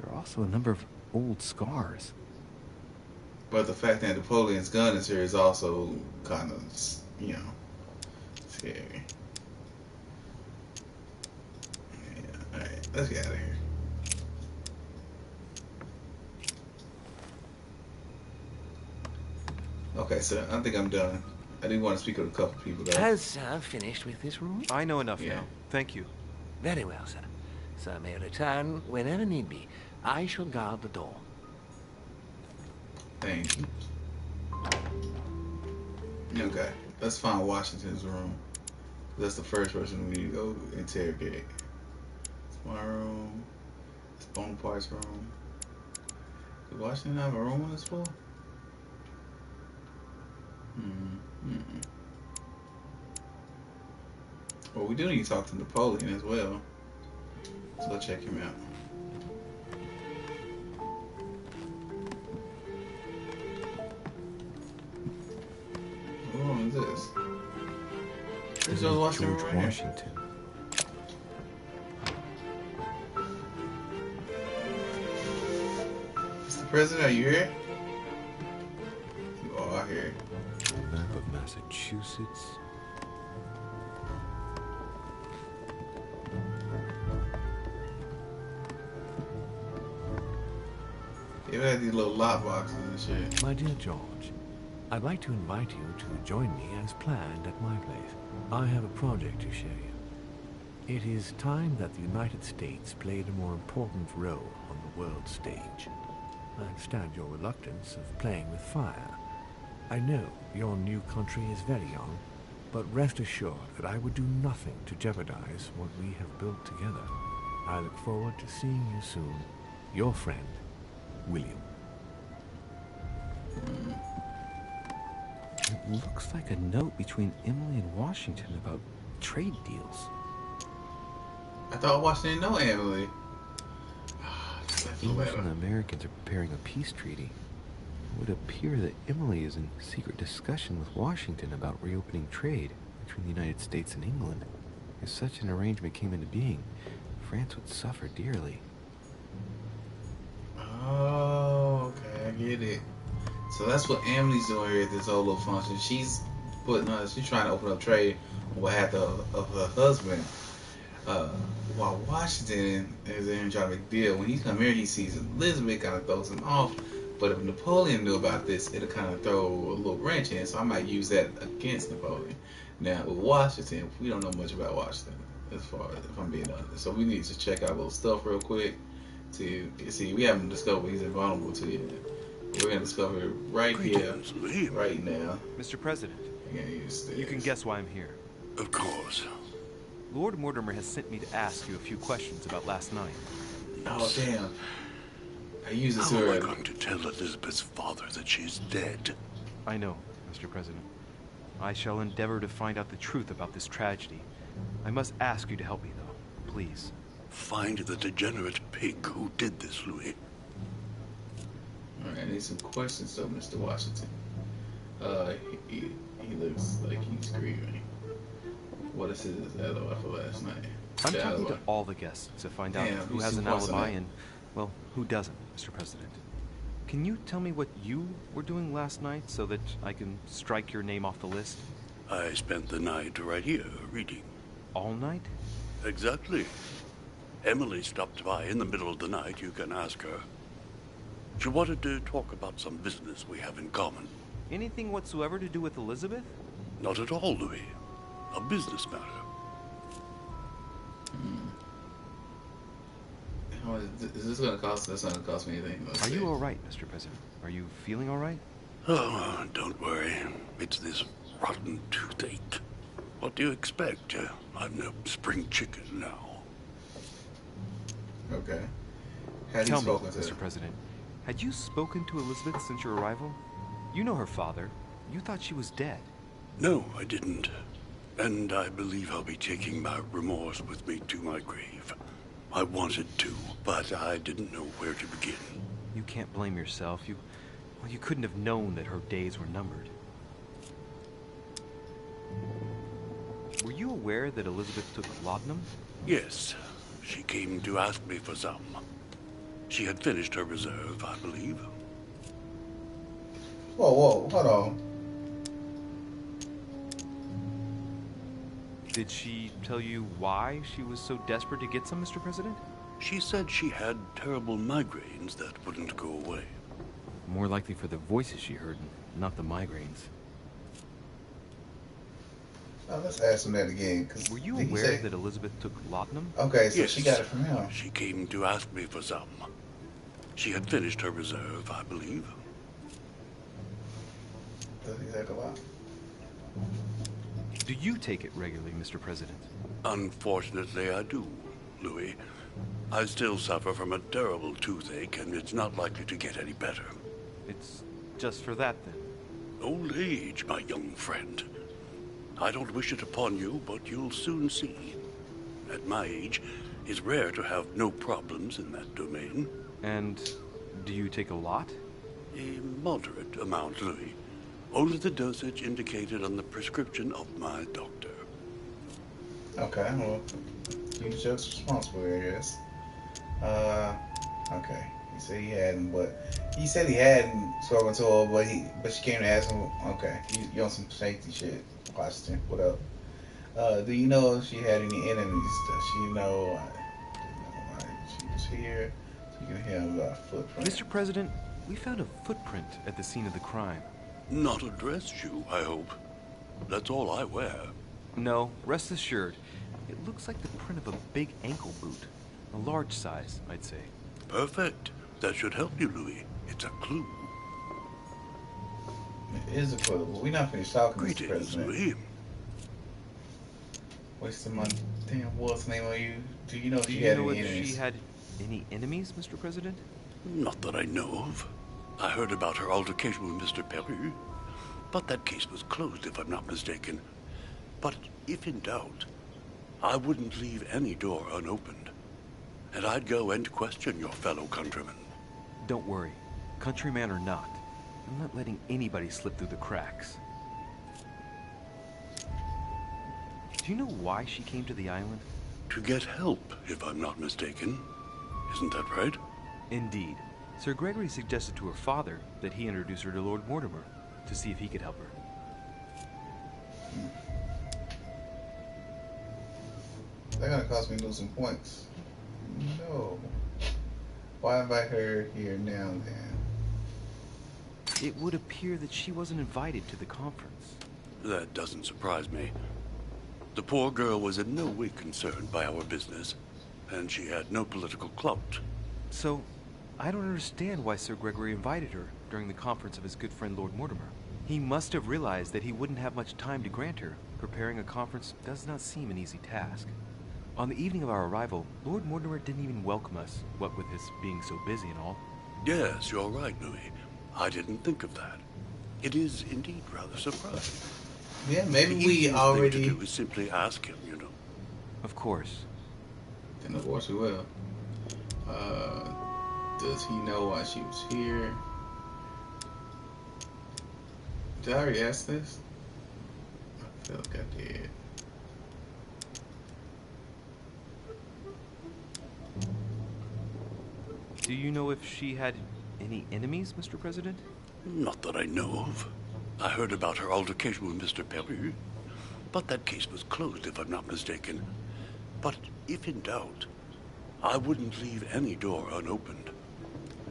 There are also a number of old scars. But the fact that Napoleon's gun is here is also kind of, scary. Yeah, alright, let's get out of here. Okay, so I think I'm done. I do want to speak with a couple people, though. Has Sir finished with this room? I know enough now. Thank you. Very well, sir. Sir may return whenever need be. I shall guard the door. Thank you. Okay, let's find Washington's room. That's the first person we need to go interrogate. It's my room. It's Bonaparte's room. Does Washington have a room on this floor? Well, we do need to talk to Napoleon as well. So let's check him out. What room is this? This is Washington George right Washington. Mr. President, are you here? You are here. Map of Massachusetts. They had these little lock boxes and shit. My dear George, I'd like to invite you to join me as planned at my place. I have a project to show you. It is time that the United States played a more important role on the world stage. I understand your reluctance of playing with fire. I know your new country is very young, but rest assured that I would do nothing to jeopardize what we have built together. I look forward to seeing you soon. Your friend, William. It looks like a note between Emily and Washington about trade deals. I thought Washington know Emily. English and the Americans are preparing a peace treaty. It would appear that Emily is in secret discussion with Washington about reopening trade between the United States and England. If such an arrangement came into being, France would suffer dearly. Oh, okay, I get it. So that's what Emily's doing here at this whole little function. She's trying to open up trade on behalf of her husband. While Washington is in here trying to make a deal. When he come here, he sees Elizabeth, kind of throws him off. But if Napoleon knew about this, it'll kind of throw a little wrench in. So I might use that against Napoleon. Now with Washington, we don't know much about Washington, as far as if I'm being honest. So we need to check out a little stuff real quick to see. We haven't discovered he's invulnerable to you. We're gonna discover it right here, right now. Mr. President, you can guess why I'm here. Of course. Lord Mortimer has sent me to ask you a few questions about last night. Oh, damn. I use this How am I word. going to tell Elizabeth's father that she's dead? I know, Mr. President. I shall endeavor to find out the truth about this tragedy. I must ask you to help me, though. Please. Find the degenerate pig who did this, Louis. Alright, I need some questions though, Mr. Washington. He looks like he's grieving. What is his alibi for last night? I'm The talking alibi. to all the guests to find out Damn, who you has see an what's in alibi it. and, well, who doesn't, Mr. President. Can you tell me what you were doing last night so that I can strike your name off the list? I spent the night right here, reading. All night? Exactly. Emily stopped by in the middle of the night, you can ask her. She wanted to talk about some business we have in common. Anything whatsoever to do with Elizabeth? Not at all, Louis. A business matter. How much is this gonna cost? That's not gonna cost me anything. Are you all right, Mr. President? Are you feeling all right? Oh, don't worry. It's this rotten toothache. What do you expect? I'm no spring chicken now. Okay. Had you Tell me, spoken to Mr. her? President, had you spoken to Elizabeth since your arrival? You know her father. You thought she was dead. No, I didn't. And I believe I'll be taking my remorse with me to my grave. I wanted to, but I didn't know where to begin. You can't blame yourself. You couldn't have known that her days were numbered. Were you aware that Elizabeth took laudanum? Yes, she came to ask me for some. She had finished her reserve, I believe. Whoa, hold on. Did she tell you why she was so desperate to get some, Mr. President? She said she had terrible migraines that wouldn't go away. More likely for the voices she heard, not the migraines. Let's ask him that again. Were you aware that Elizabeth took laudanum? Okay, so Yes, she got it from him. She came to ask me for some. She had finished her reserve, I believe. Does he take a lot? Do you take it regularly, Mr. President? Unfortunately, I do, Louis. I still suffer from a terrible toothache, and it's not likely to get any better. It's just for that, then? Old age, my young friend. I don't wish it upon you, but you'll soon see. At my age, it's rare to have no problems in that domain. And do you take a lot? A moderate amount, Louis. Only the dosage indicated on the prescription of my doctor. Okay, well, he's just responsible, I guess. Okay. He said he hadn't spoken to her, but she came to ask him. Okay, you on some safety shit, Washington? What up? Do you know if she had any enemies? Does she know? She was here. So you can hear about a footprint. Mr. President, we found a footprint at the scene of the crime. Not a dress shoe, I hope. That's all I wear. No, rest assured. It looks like the print of a big ankle boot. A large size, I'd say. Perfect. That should help you, Louis. It's a clue. It is a clue, but we're not finished talking, Mr. Greetings, President. Louis. Wasting my damn what's name on you. Do you know if Do she you had know any if enemies? she had any enemies, Mr. President? Not that I know of. I heard about her altercation with Mr. Perry, but that case was closed, if I'm not mistaken. But if in doubt, I wouldn't leave any door unopened. And I'd go and question your fellow countrymen. Don't worry. Countryman or not, I'm not letting anybody slip through the cracks. Do you know why she came to the island? To get help, if I'm not mistaken. Isn't that right? Indeed. Sir Gregory suggested to her father that he introduce her to Lord Mortimer to see if he could help her. They're gonna cost me losing points. No. Why invite her here now then? It would appear that she wasn't invited to the conference. That doesn't surprise me. The poor girl was in no way concerned by our business, and she had no political clout. So, I don't understand why Sir Gregory invited her during the conference of his good friend Lord Mortimer. He must have realized that he wouldn't have much time to grant her. Preparing a conference does not seem an easy task. On the evening of our arrival, Lord Mortimer didn't even welcome us, what with his being so busy and all. Yes, you're right, Louis. I didn't think of that. It is indeed rather surprising. Yeah, maybe The we easiest already. thing to do is simply ask him, you know. Of course. Then of course we will. Does he know why she was here? Did I already ask this? I feel like I did. Do you know if she had any enemies, Mr. President? Not that I know of. I heard about her altercation with Mr. Perry, but that case was closed if I'm not mistaken. But if in doubt, I wouldn't leave any door unopened.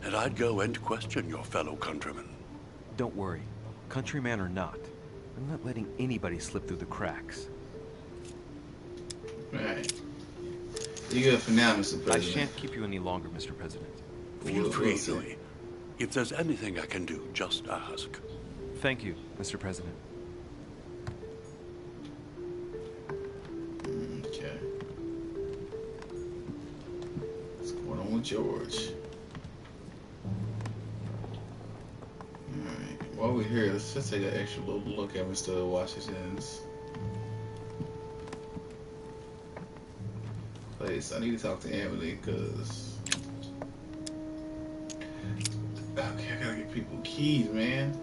And I'd go and question your fellow countrymen. Don't worry. Countryman or not, I'm not letting anybody slip through the cracks. Right. You good for now, Mr. President. I shan't keep you any longer, Mr. President. Feel free, Louis. If there's anything I can do, just ask. Thank you, Mr. President. Okay. What's going on with George? Alright. While we're here, let's just take an extra little look at Mr. Washington's place. I need to talk to Emily because okay, I gotta get people keys, man.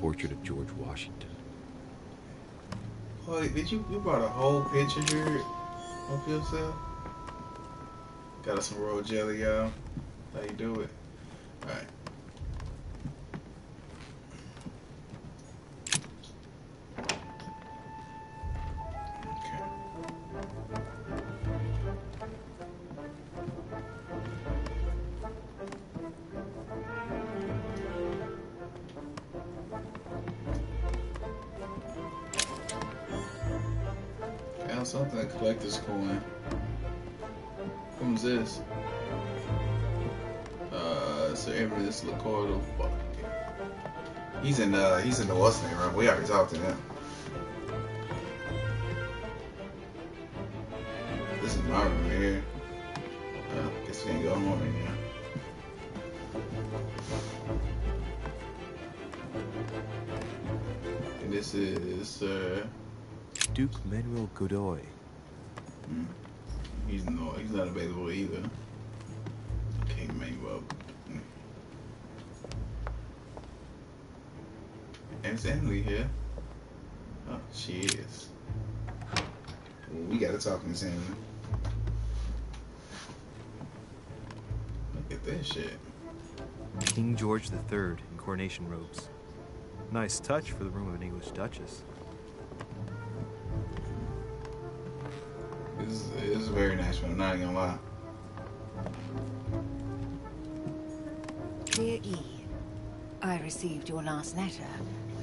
Portrait of George Washington. Oh, did you brought a whole picture here of yourself? Got us some royal jelly, y'all. How you do it? Alright. Found something, a collector's coin. Who's this? So this Lacordo. He's in the what's name room. We already talked to him. This is my room here. Guess we can't go home right now. And this is Duke Manuel Godoy. He's not available either. King Manuel. And is Emily here? Oh, she is. Well, we gotta talk to Miss Emily. Look at this shit. King George III in coronation robes. Nice touch for the room of an English duchess. This is a very nice one, I'm not gonna lie. Dear E, I received your last letter.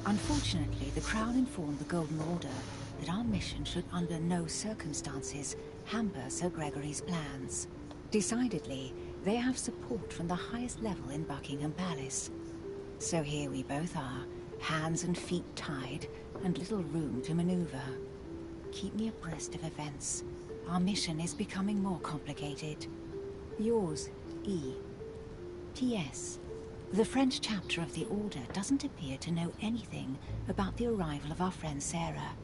Unfortunately, the Crown informed the Golden Order that our mission should under no circumstances hamper Sir Gregory's plans. Decidedly, they have support from the highest level in Buckingham Palace. So here we both are, hands and feet tied, and little room to maneuver. Keep me abreast of events. Our mission is becoming more complicated. Yours, E. P.S. The French chapter of the Order doesn't appear to know anything about the arrival of our friend Sarah.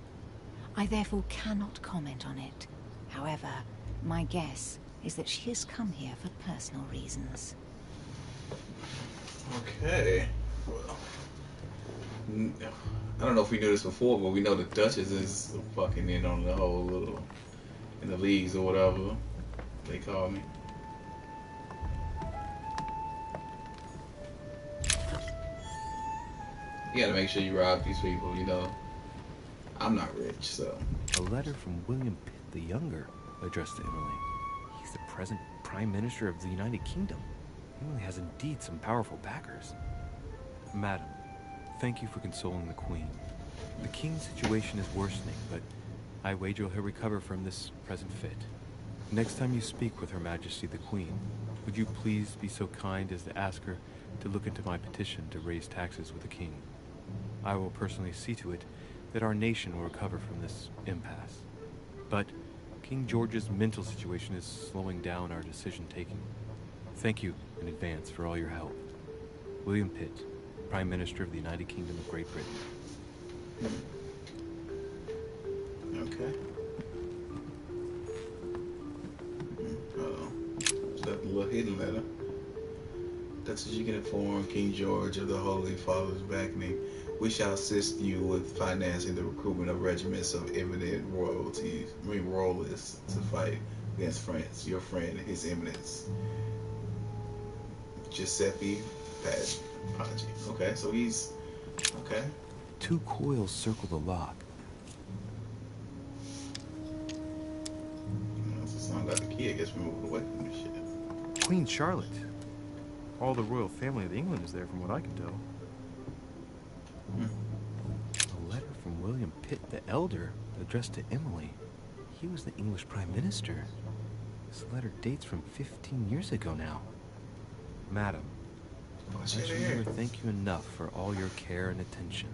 I therefore cannot comment on it. However, my guess is that she has come here for personal reasons. Okay. Well, I don't know if we knew this before, but we know the Duchess is fucking in on the whole little, in the leagues or whatever they call me. You gotta make sure you rob these people, you know. I'm not rich, so. A letter from William Pitt the Younger addressed to Emily. He's the present Prime Minister of the United Kingdom. Emily has indeed some powerful backers. Madam, thank you for consoling the Queen. The King's situation is worsening, but I wager he'll recover from this present fit. Next time you speak with Her Majesty the Queen, would you please be so kind as to ask her to look into my petition to raise taxes with the King? I will personally see to it that our nation will recover from this impasse. But King George's mental situation is slowing down our decision-taking. Thank you in advance for all your help. William Pitt, Prime Minister of the United Kingdom of Great Britain. Okay. That's a little hidden letter. That's as you can inform King George of the Holy Father's backing. We shall assist you with financing the recruitment of regiments of eminent royalists to fight against France. Your friend, His Eminence, Giuseppe Paggi. Okay, so he's okay. 2 coils circle the lock. That's a song about the key. I guess we moved away from this shit. Queen Charlotte. All the royal family of England is there, from what I can tell. A letter from William Pitt the Elder, addressed to Emily. He was the English Prime Minister. This letter dates from 15 years ago now. Madam, I shall never thank you enough for all your care and attention.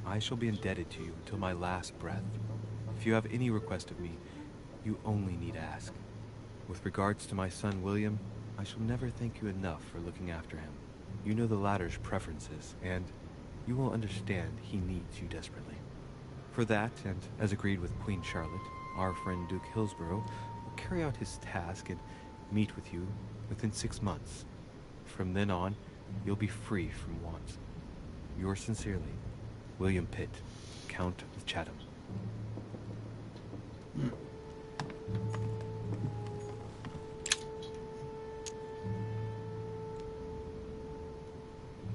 I shall be indebted to you until my last breath. If you have any request of me, you only need ask. With regards to my son William, I shall never thank you enough for looking after him. You know the latter's preferences, and you will understand he needs you desperately. For that, and as agreed with Queen Charlotte, our friend Duke Hillsborough will carry out his task and meet with you within 6 months. From then on, you'll be free from want. Yours sincerely, William Pitt, Count of Chatham.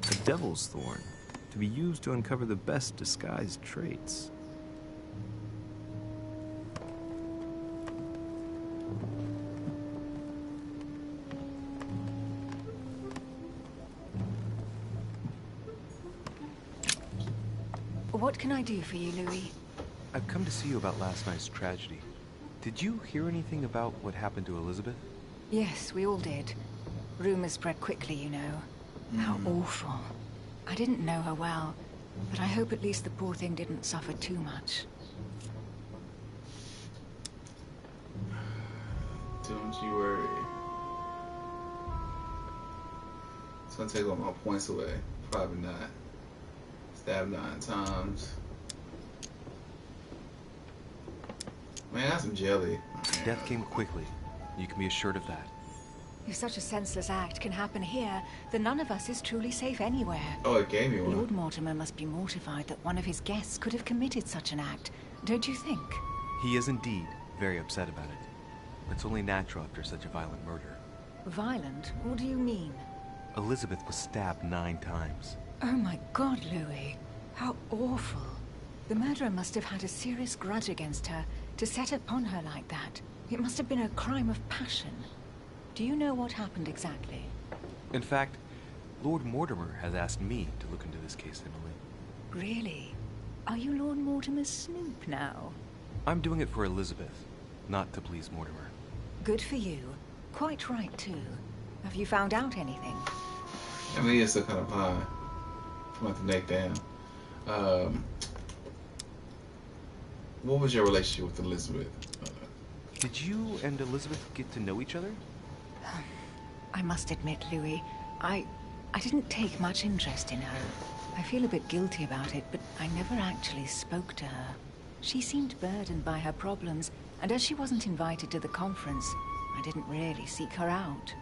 The Devil's Thorn, to be used to uncover the best disguised traits. What can I do for you, Louis? I've come to see you about last night's tragedy. Did you hear anything about what happened to Elizabeth? Yes, we all did. Rumors spread quickly, you know. How awful. I didn't know her well, but I hope at least the poor thing didn't suffer too much. Don't you worry. It's gonna take all my points away. Probably not. Stabbed 9 times. Man, that's some jelly. Death came quickly. You can be assured of that. If such a senseless act can happen here, then none of us is truly safe anywhere. Oh, it gave me one. Lord Mortimer must be mortified that one of his guests could have committed such an act, don't you think? He is indeed very upset about it. It's only natural after such a violent murder. Violent? What do you mean? Elizabeth was stabbed 9 times. Oh my God, Louis. How awful. The murderer must have had a serious grudge against her to set upon her like that. It must have been a crime of passion. Do you know what happened exactly? In fact, Lord Mortimer has asked me to look into this case, Emily. Really? Are you Lord Mortimer's snoop now? I'm doing it for Elizabeth, not to please Mortimer. Good for you. Quite right, too. Have you found out anything? I mean, it's still kind of high. From like the neck down. What was your relationship with Elizabeth? Did you and Elizabeth get to know each other? I must admit, Louis, I didn't take much interest in her. I feel a bit guilty about it, but I never actually spoke to her. She seemed burdened by her problems, and as she wasn't invited to the conference, I didn't really seek her out.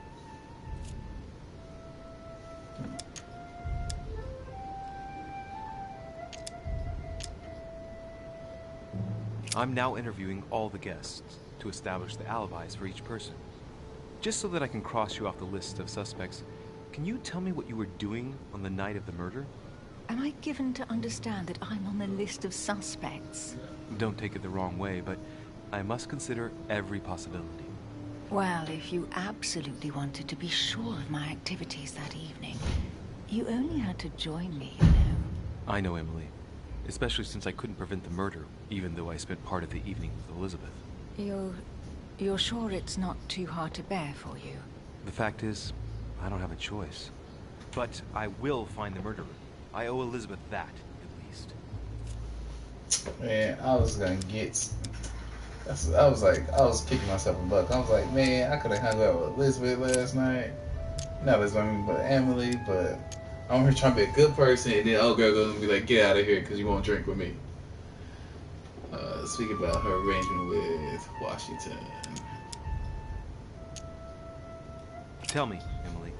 I'm now interviewing all the guests to establish the alibis for each person. Just so that I can cross you off the list of suspects, can you tell me what you were doing on the night of the murder? Am I given to understand that I'm on the list of suspects? Don't take it the wrong way, but I must consider every possibility. Well, if you absolutely wanted to be sure of my activities that evening, you only had to join me, you know. I know, Emily. Especially since I couldn't prevent the murder, even though I spent part of the evening with Elizabeth. You're sure it's not too hard to bear for you? The fact is, I don't have a choice. But I will find the murderer. I owe Elizabeth that, at least. Man, I was gonna get. I was kicking myself in the butt. I was like, man, I could have hung out with Elizabeth last night. Not Elizabeth, but Emily. But I'm here trying to be a good person, and then old girl goes and be like, get out of here because you won't drink with me. Speaking about her arrangement with Washington. Tell me, Emily,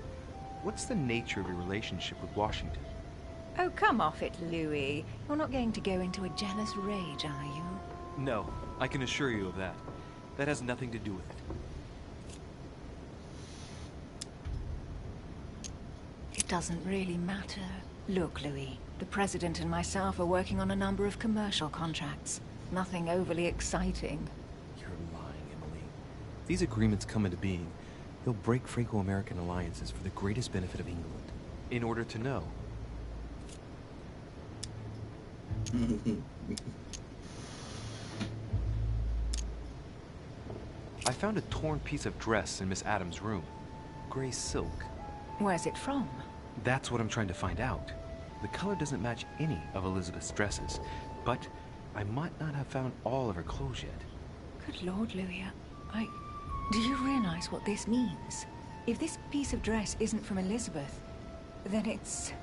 what's the nature of your relationship with Washington? Oh, come off it, Louis. You're not going to go into a jealous rage, are you? No, I can assure you of that. That has nothing to do with it. doesn't really matter. Look, Louis, the President and myself are working on a number of commercial contracts. Nothing overly exciting. You're lying, Emily. If these agreements come into being, they'll break Franco-American alliances for the greatest benefit of England. In order to know. I found a torn piece of dress in Miss Adams' room. Gray silk. Where's it from? That's what I'm trying to find out. The color doesn't match any of Elizabeth's dresses, but I might not have found all of her clothes yet. Good Lord, Louis, do you realize what this means? If this piece of dress isn't from Elizabeth, then it's...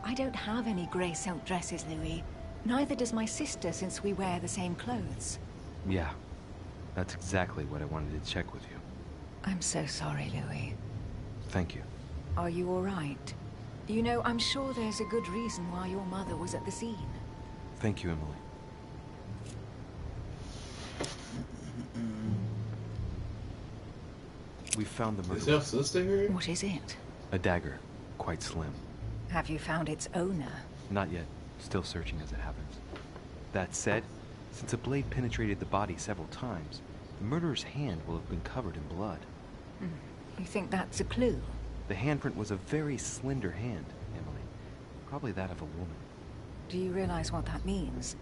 I don't have any grey silk dresses, Louis. Neither does my sister, since we wear the same clothes. Yeah, that's exactly what I wanted to check with you. I'm so sorry, Louis. Thank you. Are you all right? You know, I'm sure there's a good reason why your mother was at the scene. Thank you, Emily. We found the murder. Is your sister here? What is it? A dagger, quite slim. Have you found its owner? Not yet. Still searching as it happens. That said, since the blade penetrated the body several times, the murderer's hand will have been covered in blood. You think that's a clue? The handprint was a very slender hand, Emily. Probably that of a woman. Do you realize what that means?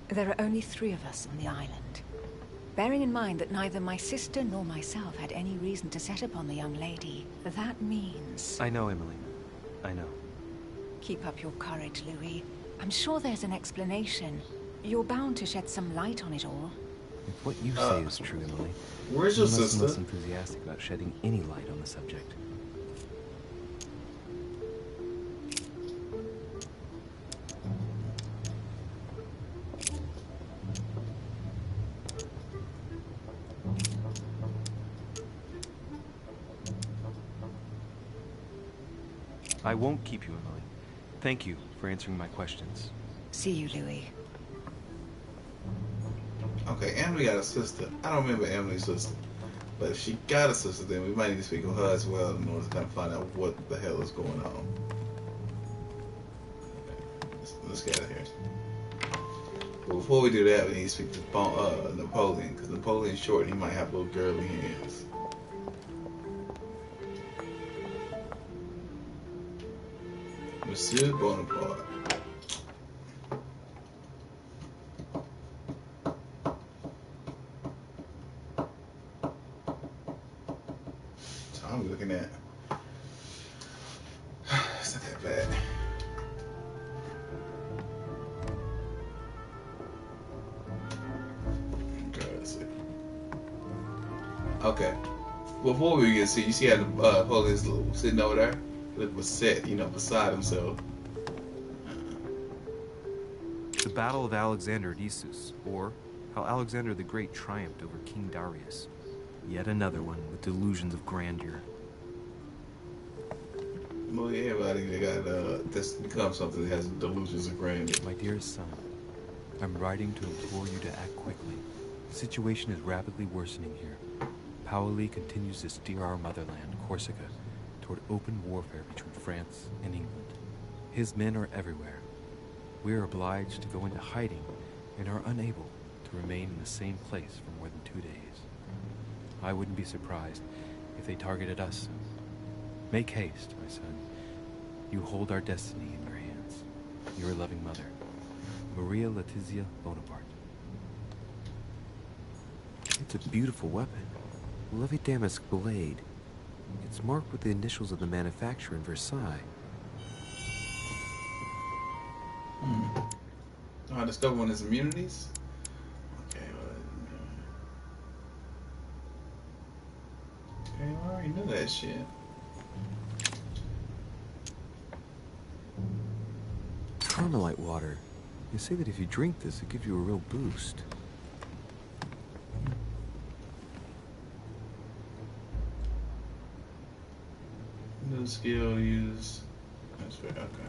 There are only 3 of us on the island. Bearing in mind that neither my sister nor myself had any reason to set upon the young lady, that means... I know, Emily. I know. Keep up your courage, Louis. I'm sure there's an explanation. You're bound to shed some light on it all. If what you say is true, Emily, where's your you must sister? be less enthusiastic about shedding any light on the subject. I won't keep you, Emily. Thank you for answering my questions. See you, Louis. Okay, Emily got a sister. I don't remember Emily's sister. But if she got a sister, then we might need to speak with her as well in order to kind of find out what the hell is going on. Let's get out of here. But before we do that, we need to speak to Napoleon, because Napoleon's short and he might have little girly hands. Monsieur Bonaparte. So I'm looking at. It's not that bad. Okay, let's see. Okay. Before we get to see, you see how the Napoleon's sitting over there? It was set, beside himself. The Battle of Alexander at Issus, or how Alexander the Great triumphed over King Darius. Yet another one with delusions of grandeur. Well, everybody that got that's become something that has delusions of grandeur. My dearest son, I'm writing to implore you to act quickly. The situation is rapidly worsening here. Paoli continues to steer our motherland, Corsica, toward open warfare between France and England. His men are everywhere. We are obliged to go into hiding and are unable to remain in the same place for more than 2 days. I wouldn't be surprised if they targeted us soon. Make haste, my son. You hold our destiny in your hands. Your loving mother, Maria Letizia Bonaparte. It's a beautiful weapon. Lovely damask blade. It's marked with the initials of the manufacturer in Versailles. I discovered one of his immunities. Okay, I already knew that shit. Carmelite water. You say that if you drink this, it gives you a real boost. New skill use. That's right. Okay.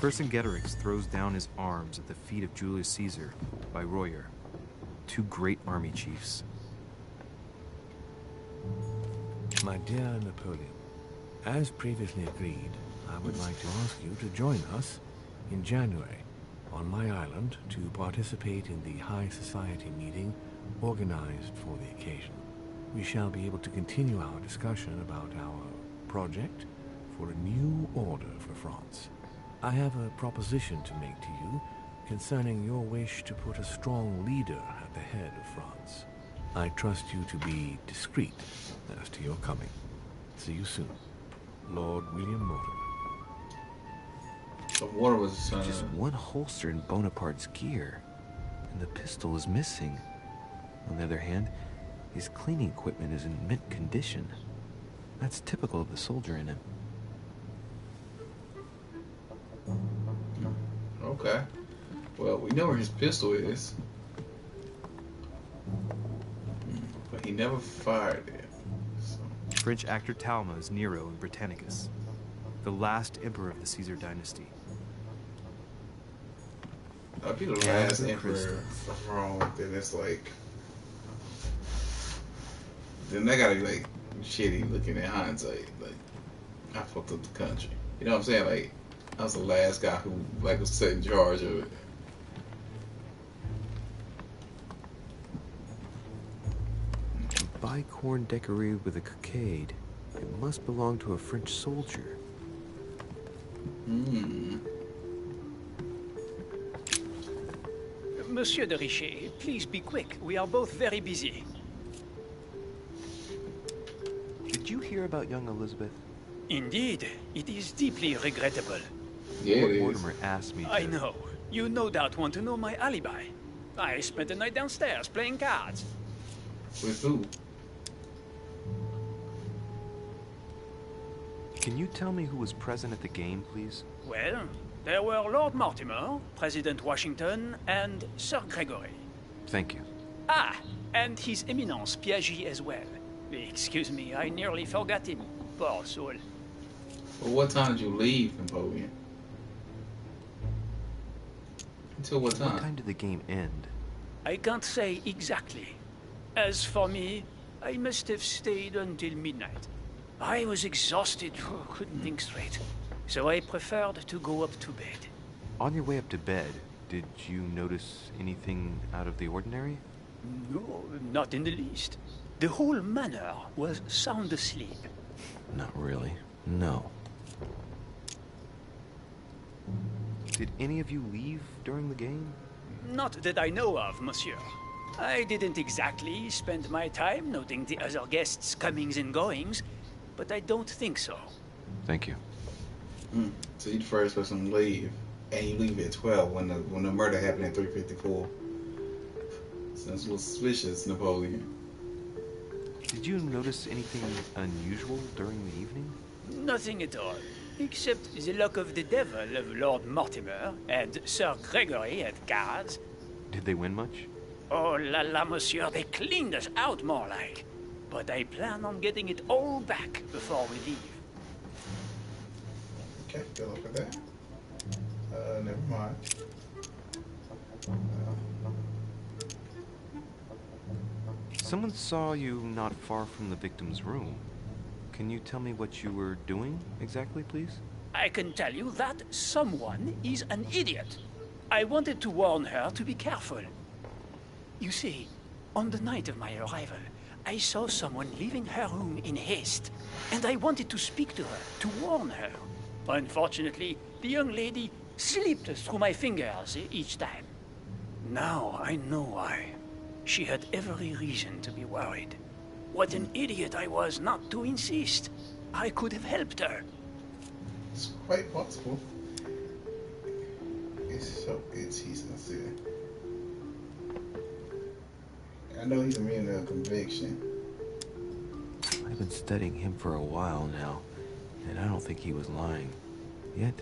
Vercingetorix throws down his arms at the feet of Julius Caesar by Royer, two great army chiefs. My dear Napoleon, as previously agreed, I would like to ask you to join us in January on my island to participate in the High Society meeting organized for the occasion. We shall be able to continue our discussion about our project for a new order for France. I have a proposition to make to you concerning your wish to put a strong leader at the head of France. I trust you to be discreet as to your coming. See you soon. Lord William Mortimer. The water was Just one holster in Bonaparte's gear, and the pistol is missing. On the other hand, his cleaning equipment is in mint condition. That's typical of the soldier in him. Okay. Well, we know where his pistol is. But he never fired it. So. French actor Talma is Nero in Britannicus, the last emperor of the Caesar dynasty. I'll be the last emperor of Rome, then it's like... Then they gotta be like shitty looking in hindsight. Like, I fucked up the country. You know what I'm saying? Like, I was the last guy who like was set in charge of it. A bicorn decorated with a cockade. It must belong to a French soldier. Monsieur de Richet, please be quick. We are both very busy. Did you hear about young Elizabeth? Indeed, it is deeply regrettable. Yeah, Lord it is. Mortimer asked me to... I know. You no doubt want to know my alibi. I spent the night downstairs playing cards. With who? Can you tell me who was present at the game, please? Well, there were Lord Mortimer, President Washington, and Sir Gregory. Thank you. Ah, and His Eminence Piaget as well. Excuse me, I nearly forgot him. Poor soul. Well, what time did you leave, Napoleon? Until what time? What time did the game end? I can't say exactly. As for me, I must have stayed until midnight. I was exhausted, couldn't think straight. So I preferred to go up to bed. On your way up to bed, did you notice anything out of the ordinary? No, not in the least. The whole manor was sound asleep. Not really. No. Did any of you leave during the game? Not that I know of, monsieur. I didn't exactly spend my time noting the other guests' comings and goings, but I don't think so. Thank you. So you're the first person to leave, and you leave at 12 when the murder happened at 3:54. Sounds a little suspicious, Napoleon. Did you notice anything unusual during the evening? Nothing at all, except the luck of the devil of Lord Mortimer and Sir Gregory at cards. Did they win much? Oh la la, monsieur, they cleaned us out more like. But I plan on getting it all back before we leave. Okay, good luck with that. Never mind. Someone saw you not far from the victim's room. Can you tell me what you were doing exactly, please? I can tell you that someone is an idiot. I wanted to warn her to be careful. You see, on the night of my arrival, I saw someone leaving her room in haste, and I wanted to speak to her, to warn her. Unfortunately, the young lady slipped through my fingers each time. Now I know why. She had every reason to be worried. What an idiot I was not to insist. I could have helped her. It's quite possible. He's sincere. I know he's a man of conviction. I've been studying him for a while now, and I don't think he was lying. Yet,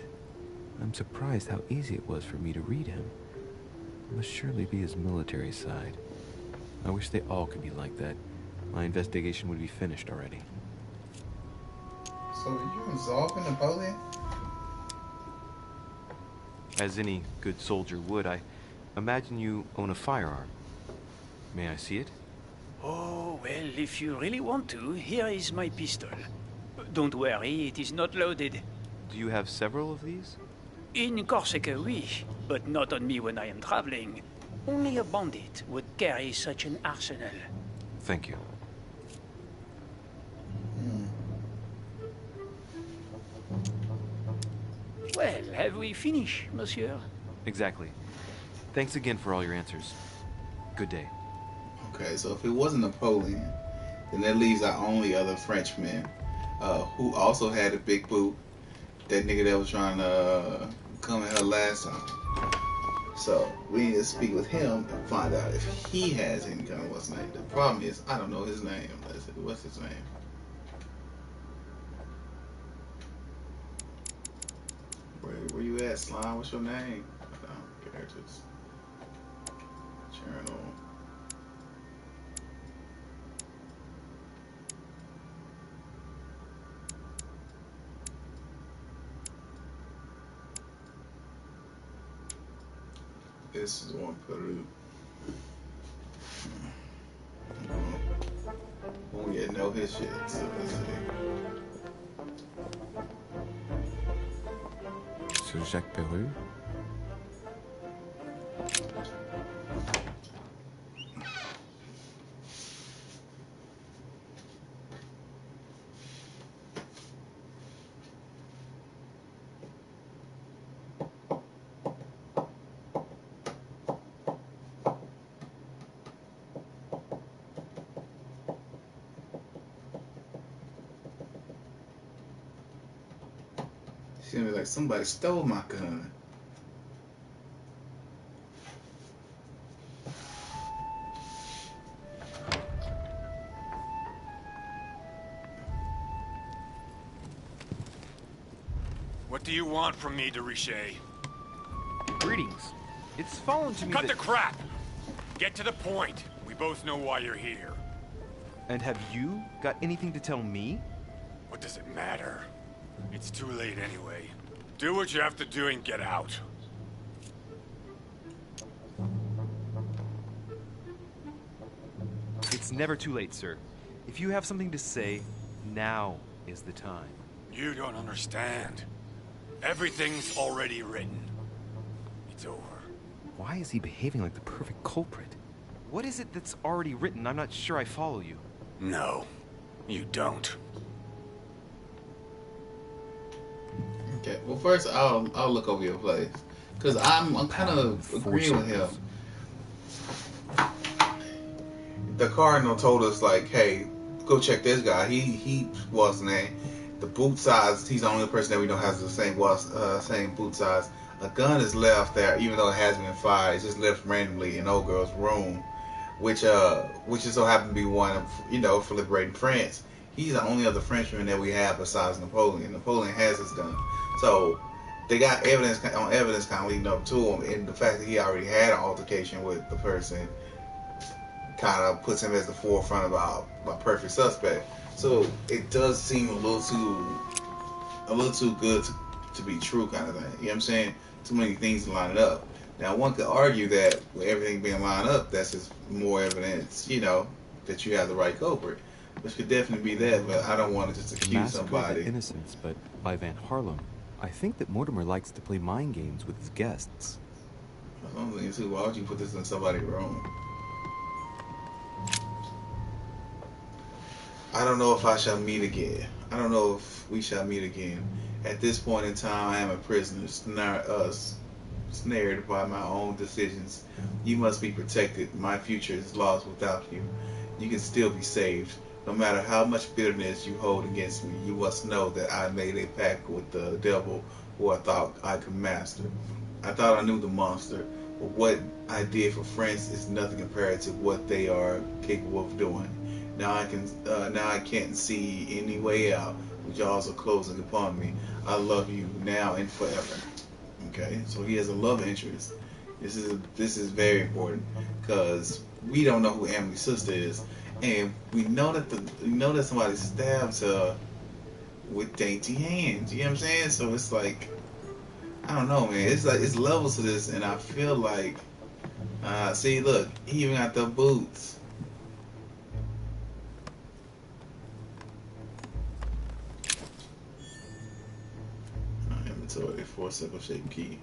I'm surprised how easy it was for me to read him. It must surely be his military side. I wish they all could be like that. My investigation would be finished already. So are you involved in Napoleon? As any good soldier would, I imagine you own a firearm. May I see it? Oh, well, if you really want to, here is my pistol. Don't worry, it is not loaded. Do you have several of these? In Corsica, oui, but not on me when I am traveling. Only a bandit would carry such an arsenal. Thank you. Well, have we finished, monsieur? Exactly. Thanks again for all your answers. Good day. Okay, so if it wasn't Napoleon, then that leaves our only other Frenchman, who also had a big boot. That nigga that was trying to come at her last time. So we need to speak with him and find out if he has any kind of what's his name. The problem is I don't know his name. Let's see, what's his name? Where you at, Slime? What's your name? Characters. Journal. This is one Peru. Won't yet know his shit, so let's see. Ce Jacques Peru? Seems like somebody stole my gun. What do you want from me, de Richet? Greetings. It's fallen to me Cut that... the crap! Get to the point. We both know why you're here. And have you got anything to tell me? What does it matter? It's too late anyway. Do what you have to do and get out. It's never too late, sir. If you have something to say, now is the time. You don't understand. Everything's already written. It's over. Why is he behaving like the perfect culprit? What is it that's already written? I'm not sure I follow you. No, you don't. Okay, well first I'll look over your place, cause I'm kind of agreeing with him. The cardinal told us like, hey, go check this guy. He what's the name? The boot size. He's the only person that we know has the same boot size. A gun is left there, even though it hasn't been fired. It's just left randomly in old girl's room, which just so happened to be one of for liberating France. He's the only other Frenchman that we have besides Napoleon. Napoleon has his gun. So they got evidence kind of leading up to him, and the fact that he already had an altercation with the person kind of puts him as the forefront of our perfect suspect. So it does seem a little too good to be true, kind of thing. You know what I'm saying? Too many things lining up. Now one could argue that with everything being lined up, that's just more evidence, that you have the right culprit. Which could definitely be that, but I don't want to just accuse somebody. Innocence, but by Van Harlem. I think that Mortimer likes to play mind games with his guests. I'm thinking too, why would you put this in somebody's room? I don't know if I shall meet again. I don't know if we shall meet again. At this point in time, I am a prisoner, snared by my own decisions. You must be protected. My future is lost without you. You can still be saved. No matter how much bitterness you hold against me, you must know that I made a pact with the devil who I thought I could master. I thought I knew the monster, but what I did for France is nothing compared to what they are capable of doing. Now I can't see any way out. The jaws are closing upon me. I love you now and forever. Okay, so he has a love interest. This is very important because we don't know who Emily's sister is. And we know that somebody stabs her with dainty hands. You know what I'm saying? So it's like, I don't know, man. It's like it's levels to this, and I feel like, see, look, he even got the boots. Inventory, 4 circle shaped key.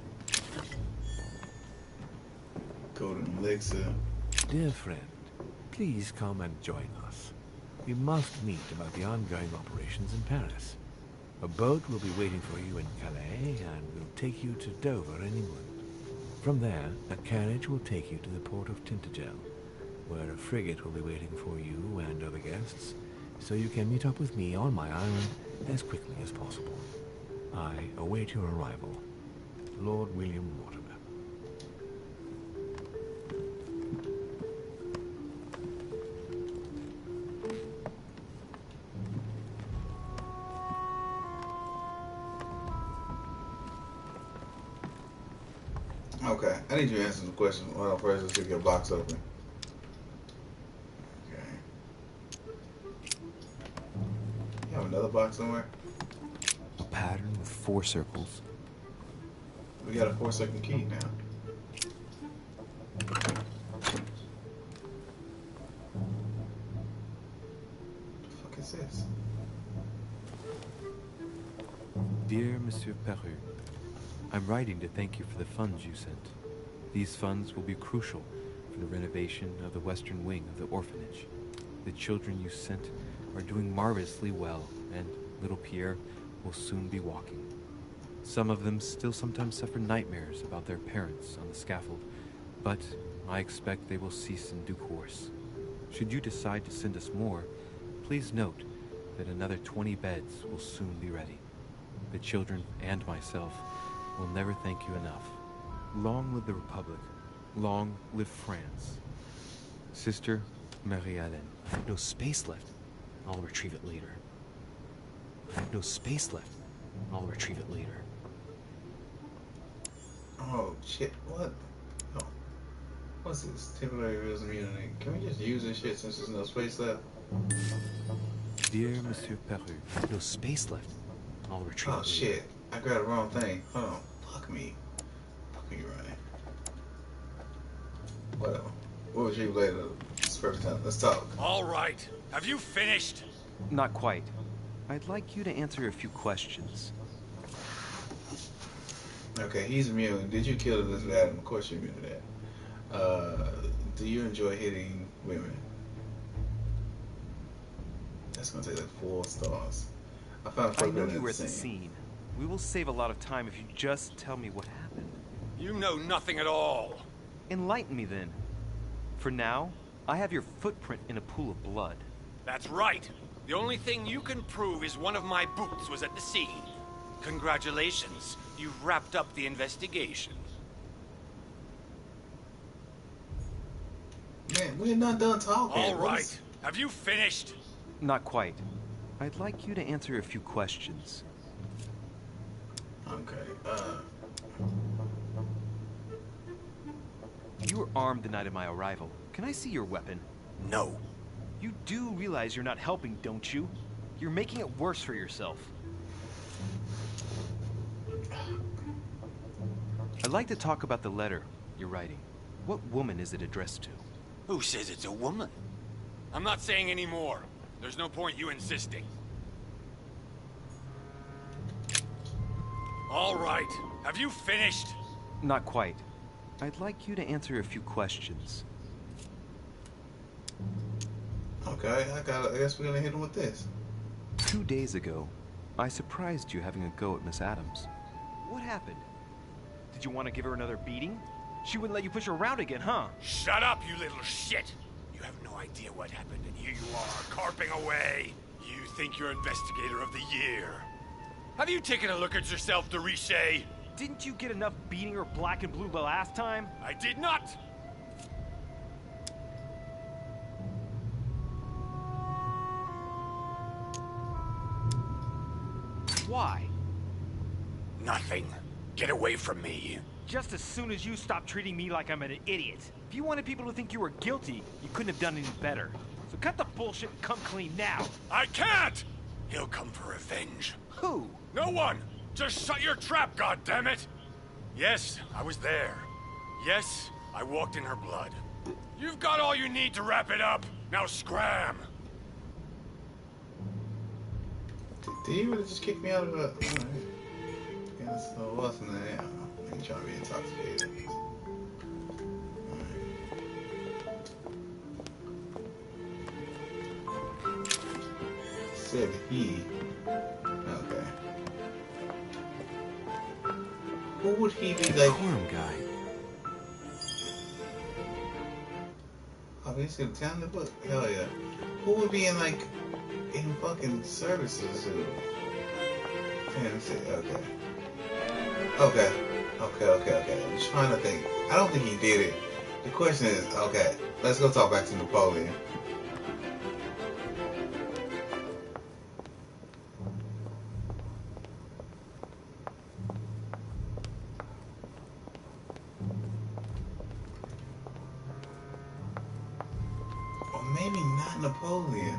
Golden elixir. Dear friend, please come and join us. We must meet about the ongoing operations in Paris. A boat will be waiting for you in Calais and will take you to Dover in England. From there, a carriage will take you to the port of Tintagel, where a frigate will be waiting for you and other guests, so you can meet up with me on my island as quickly as possible. I await your arrival. Lord William Mortimer. Okay, I need you to answer the question. Hold on, first let's get your box open. Okay. You have another box somewhere? A pattern with 4 circles. We got a 4-second key now. What the fuck is this? Dear Monsieur Peru, I'm writing to thank you for the funds you sent. These funds will be crucial for the renovation of the western wing of the orphanage. The children you sent are doing marvelously well, and little Pierre will soon be walking. Some of them still sometimes suffer nightmares about their parents on the scaffold, but I expect they will cease in due course. Should you decide to send us more, please note that another 20 beds will soon be ready. The children and myself will never thank you enough. Long live the Republic. Long live France. Sister Marie-Hélène. I have no space left. I'll retrieve it later. I have no space left. I'll retrieve it later. Oh shit, what? Oh. What's this? Temporary rules immunity. Can we just use this shit since there's no space left? Dear Monsieur Peru, I have no space left. I'll retrieve it later. Oh shit, I grabbed the wrong thing. Hold on. Fuck me. Fuck me, Ryan. Whatever. We'll retrieve later. It's perfect time. Let's talk. All right. Have you finished? Not quite. I'd like you to answer a few questions. Okay, he's immune. Did you kill this Adam? Of course you're immune to that. Do you enjoy hitting women? That's gonna take like 4 stars. I found I know you were at the scene. We will save a lot of time if you just tell me what happened. You know nothing at all. Enlighten me then. For now, I have your footprint in a pool of blood. That's right. The only thing you can prove is one of my boots was at the scene. Congratulations. You've wrapped up the investigation. Man, we're not done talking. All right. Have you finished? Not quite. I'd like you to answer a few questions. Okay, You were armed the night of my arrival. Can I see your weapon? No. You do realize you're not helping, don't you? You're making it worse for yourself. I'd like to talk about the letter you're writing. What woman is it addressed to? Who says it's a woman? I'm not saying any more. There's no point you insisting. All right. Have you finished? Not quite. I'd like you to answer a few questions. Okay, I guess we're gonna hit him with this. 2 days ago, I surprised you having a go at Miss Adams. What happened? Did you want to give her another beating? She wouldn't let you push her around again, huh? Shut up, you little shit! You have no idea what happened, and here you are, carping away. You think you're Investigator of the Year. Have you taken a look at yourself, Deriche? Didn't you get enough beating her black and blue the last time? I did not! Why? Nothing. Get away from me. Just as soon as you stop treating me like I'm an idiot. If you wanted people to think you were guilty, you couldn't have done any better. So cut the bullshit and come clean now. I can't! He'll come for revenge. Who? No one! Just shut your trap, goddammit! Yes, I was there. Yes, I walked in her blood. You've got all you need to wrap it up. Now scram! Did he really just kick me out of a... Alright. Yeah, so what's in there? I ain't trying to be intoxicated. Said he. Okay. Who would he be like? Quorum guy. Oh, you see the town the book? Hell yeah. Who would be in like in fucking services? Okay. Okay. I'm trying to think. I don't think he did it. The question is, okay, let's go talk back to Napoleon. Or maybe not Napoleon.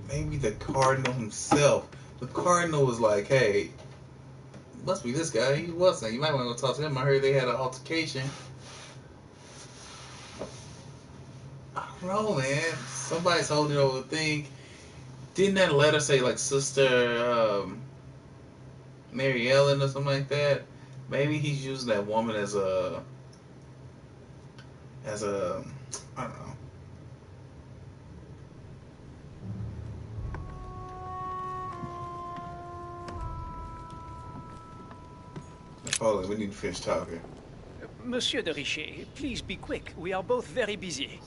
Maybe the Cardinal himself. The Cardinal was like, hey, must be this guy. He wasn't. You might want to go talk to him. I heard they had an altercation. I don't know, man. Somebody's holding over the thing. Didn't that letter say like Sister Mary Ellen or something like that? Maybe he's using that woman as a I don't know. Napoleon, we need to finish talking. Monsieur de Richet, please be quick. We are both very busy.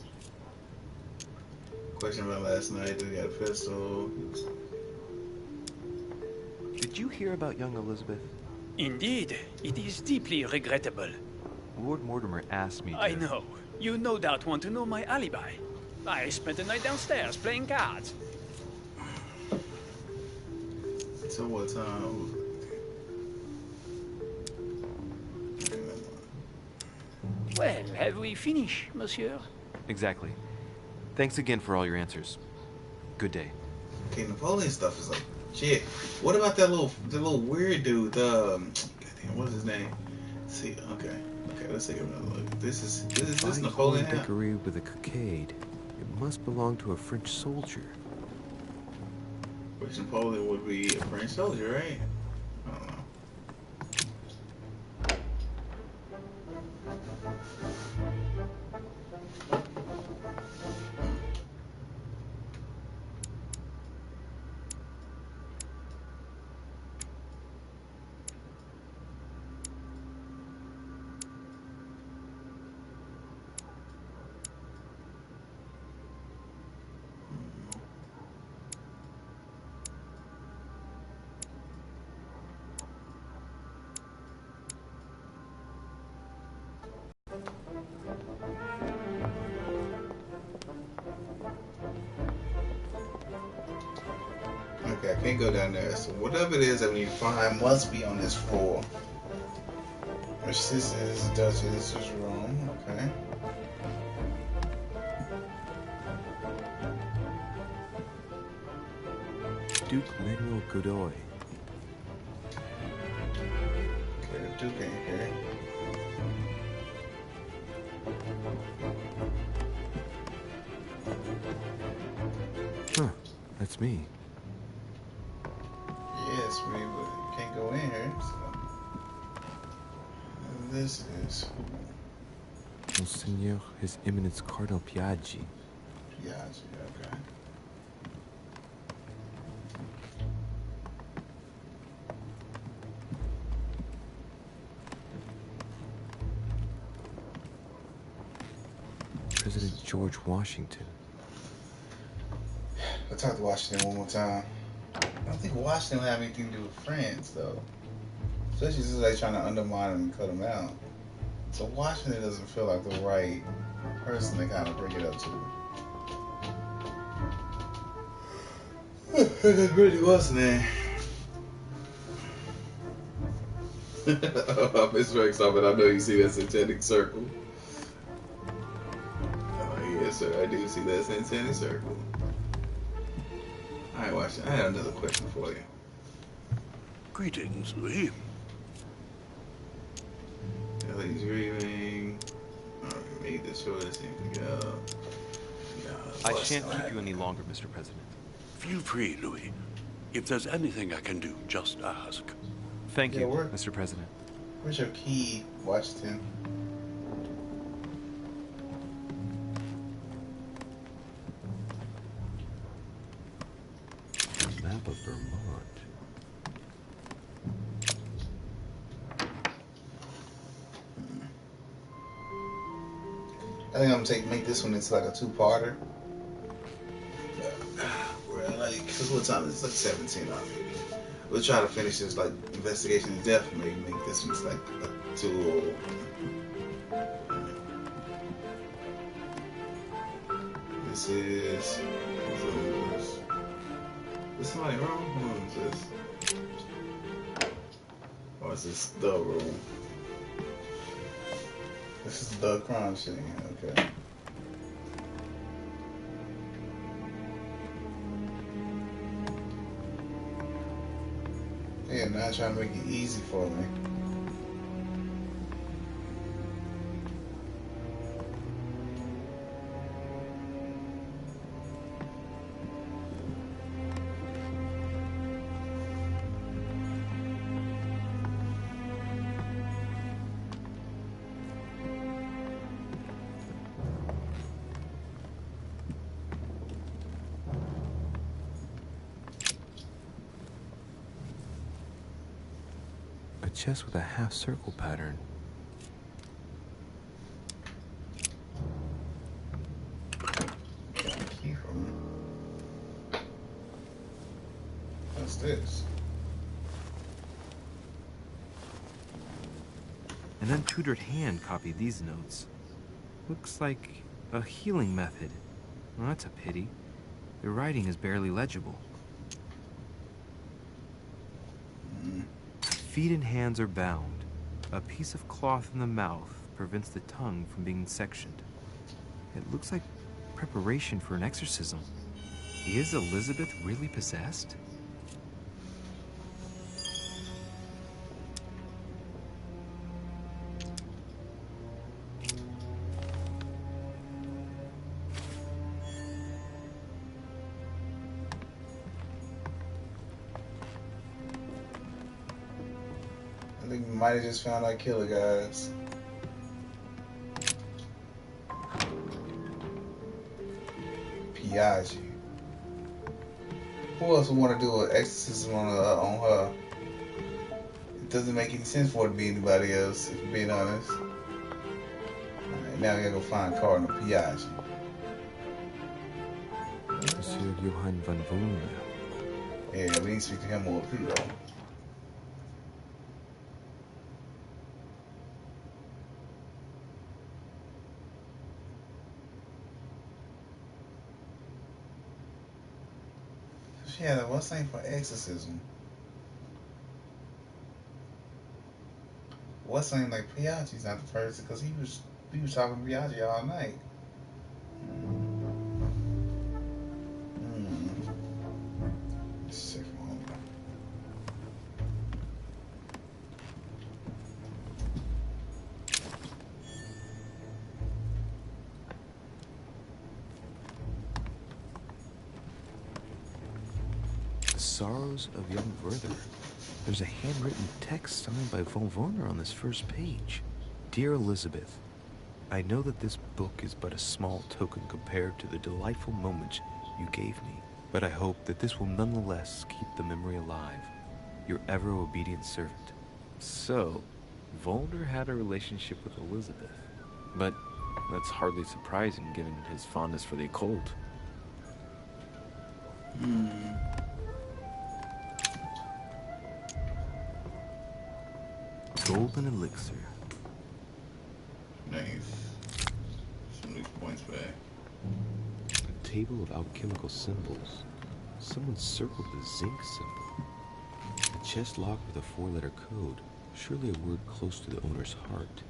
Question about last night. Did he got a pistol? Did you hear about young Elizabeth? Indeed, it is deeply regrettable. Lord Mortimer asked me to... I know. You no doubt want to know my alibi. I spent the night downstairs playing cards. So what time? Well, have we finished, monsieur? Exactly. Thanks again for all your answers. Good day. Okay, Napoleon stuff is like shit. What about that little weird dude? Goddamn, what's his name? Let's see, okay, let's take another look. This is Napoleon. Bakery with a cockade. It must belong to a French soldier. Which Napoleon would be a French soldier, right? I don't know. Okay, I can't go down there. So whatever it is that we need to find must be on this floor. Which this is Duchess's room. Okay. Duke Manuel Godoy. Okay, the Duke ain't here. Huh, that's me. Yes, we can't go in here. So. And this is Monseigneur His Eminence Cardinal Piaggi. Piaggi, okay. President George Washington. Let's talk to Washington one more time. I don't think Washington will have anything to do with France, though. Especially since they're trying to undermine him and cut him out. So Washington doesn't feel like the right person to kind of bring it up to. It really was, man. Miss Rex, but I know you see that satanic circle. Oh, yes, sir, I do see that satanic circle. Alright, Washington, I had another question for you. Greetings, Louis. Ellie's reading. Alright, make the choice and go. I shan't keep you any longer, Mr. President. Feel free, Louis. If there's anything I can do, just ask. Thank you, Mr. President. Where's your key, Washington? Map of Vermont. I think I'm gonna make this one into like a two-parter. Cause what time is it? It's like 17 already. We'll try to finish this like investigation of death. Maybe make this one like a two. This is. What's this? Is somebody wrong? Who is this? Or is this the room? This is the crime scene. Okay. Yeah, now trying to make it easy for me. A chest with a half-circle pattern. What's this? An untutored hand copied these notes. Looks like a healing method. Well, that's a pity. The writing is barely legible. Feet and hands are bound. A piece of cloth in the mouth prevents the tongue from being sectioned. It looks like preparation for an exorcism. Is Elizabeth really possessed? I think we might have just found our killer, guys. Piaggi. Who else would want to do an exorcism on her? It doesn't make any sense for it to be anybody else, if we're being honest. Alright, now we gotta go find Cardinal Piaggi. Monsieur Johann van Volner. Yeah, we need to speak to him more too, though. Yeah, what's the name for exorcism? What's the name like Piaggi's not the person because he was talking to Piaggi all night. Let's check him over. Sorrows of Young Werther. There's a handwritten text signed by von Werner on this first page. Dear Elizabeth, I know that this book is but a small token compared to the delightful moments you gave me, but I hope that this will nonetheless keep the memory alive. Your ever-obedient servant. So, Volner had a relationship with Elizabeth. But that's hardly surprising given his fondness for the occult. Golden elixir. Nice. Some of these points back. A table of alchemical symbols. Someone circled the zinc symbol. A chest locked with a 4-letter code. Surely a word close to the owner's heart.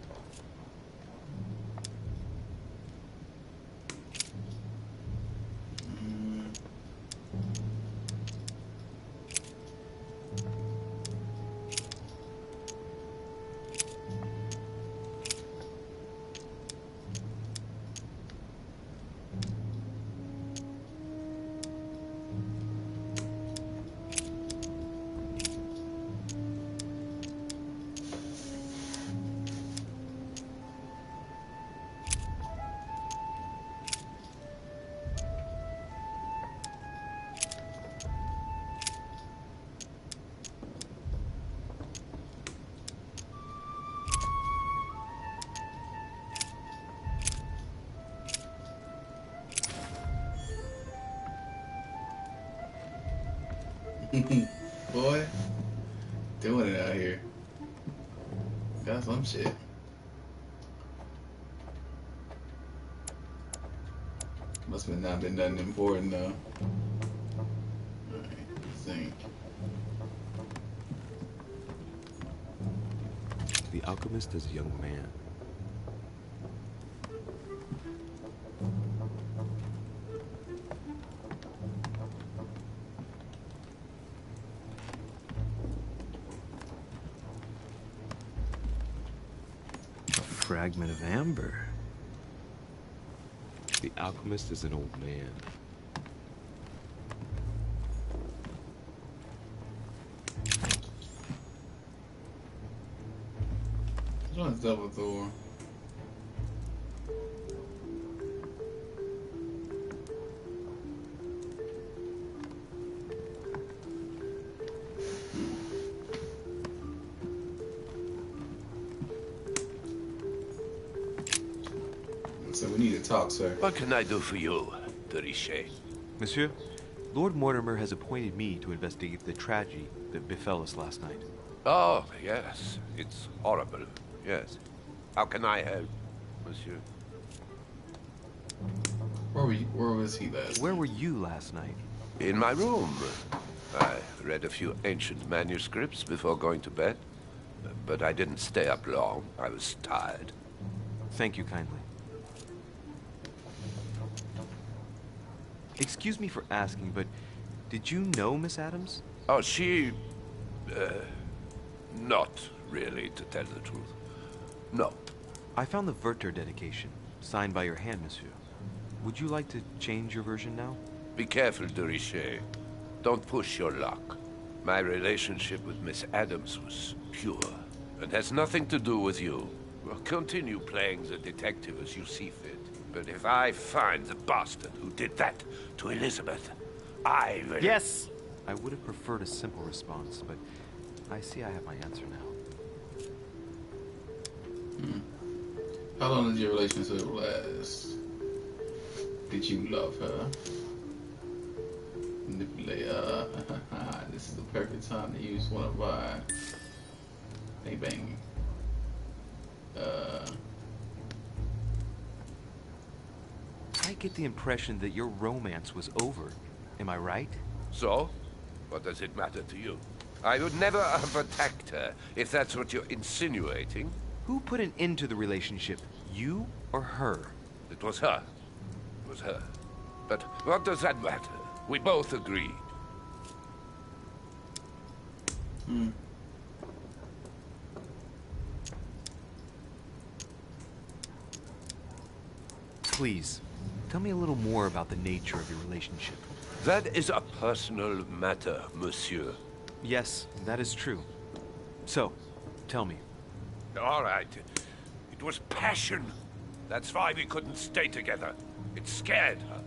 Boy, doing it out here. Got some shit. Must have not been nothing important though. Alright, let's see. The alchemist is a young man. A fragment of amber. The alchemist is an old man. This one's double door. So we need to talk, sir. What can I do for you, de Richet? Monsieur, Lord Mortimer has appointed me to investigate the tragedy that befell us last night. Oh, yes. It's horrible. Yes. How can I help, monsieur? Where was he last? Where were you last night? In my room. I read a few ancient manuscripts before going to bed. But I didn't stay up long. I was tired. Thank you kindly. Excuse me for asking, but did you know Miss Adams? Oh, she... not really, to tell the truth. No. I found the Werther dedication, signed by your hand, monsieur. Would you like to change your version now? Be careful, de Richet. Don't push your luck. My relationship with Miss Adams was pure, and has nothing to do with you. Well, continue playing the detective as you see fit. But if I find the bastard who did that to Elizabeth, I will... Yes! I would have preferred a simple response, but I see I have my answer now. How long did your relationship last? Did you love her? Manipulate her. This is the perfect time to use one of our... Bang bang. I get the impression that your romance was over. Am I right? So? What does it matter to you? I would never have attacked her, if that's what you're insinuating. Who put an end to the relationship? You or her? It was her. It was her. But what does that matter? We both agreed. Please, tell me a little more about the nature of your relationship. That is a personal matter, monsieur. Yes, that is true. So, tell me. All right. It was passion. That's why we couldn't stay together. It scared her.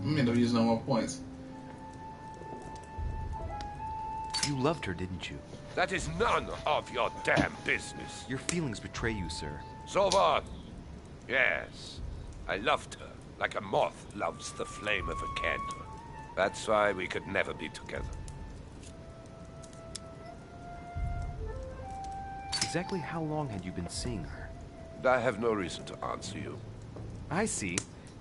Don't use no more points. You loved her, didn't you? That is none of your damn business. Your feelings betray you, sir. So what? Yes. I loved her, like a moth loves the flame of a candle. That's why we could never be together. Exactly how long had you been seeing her? I have no reason to answer you. I see.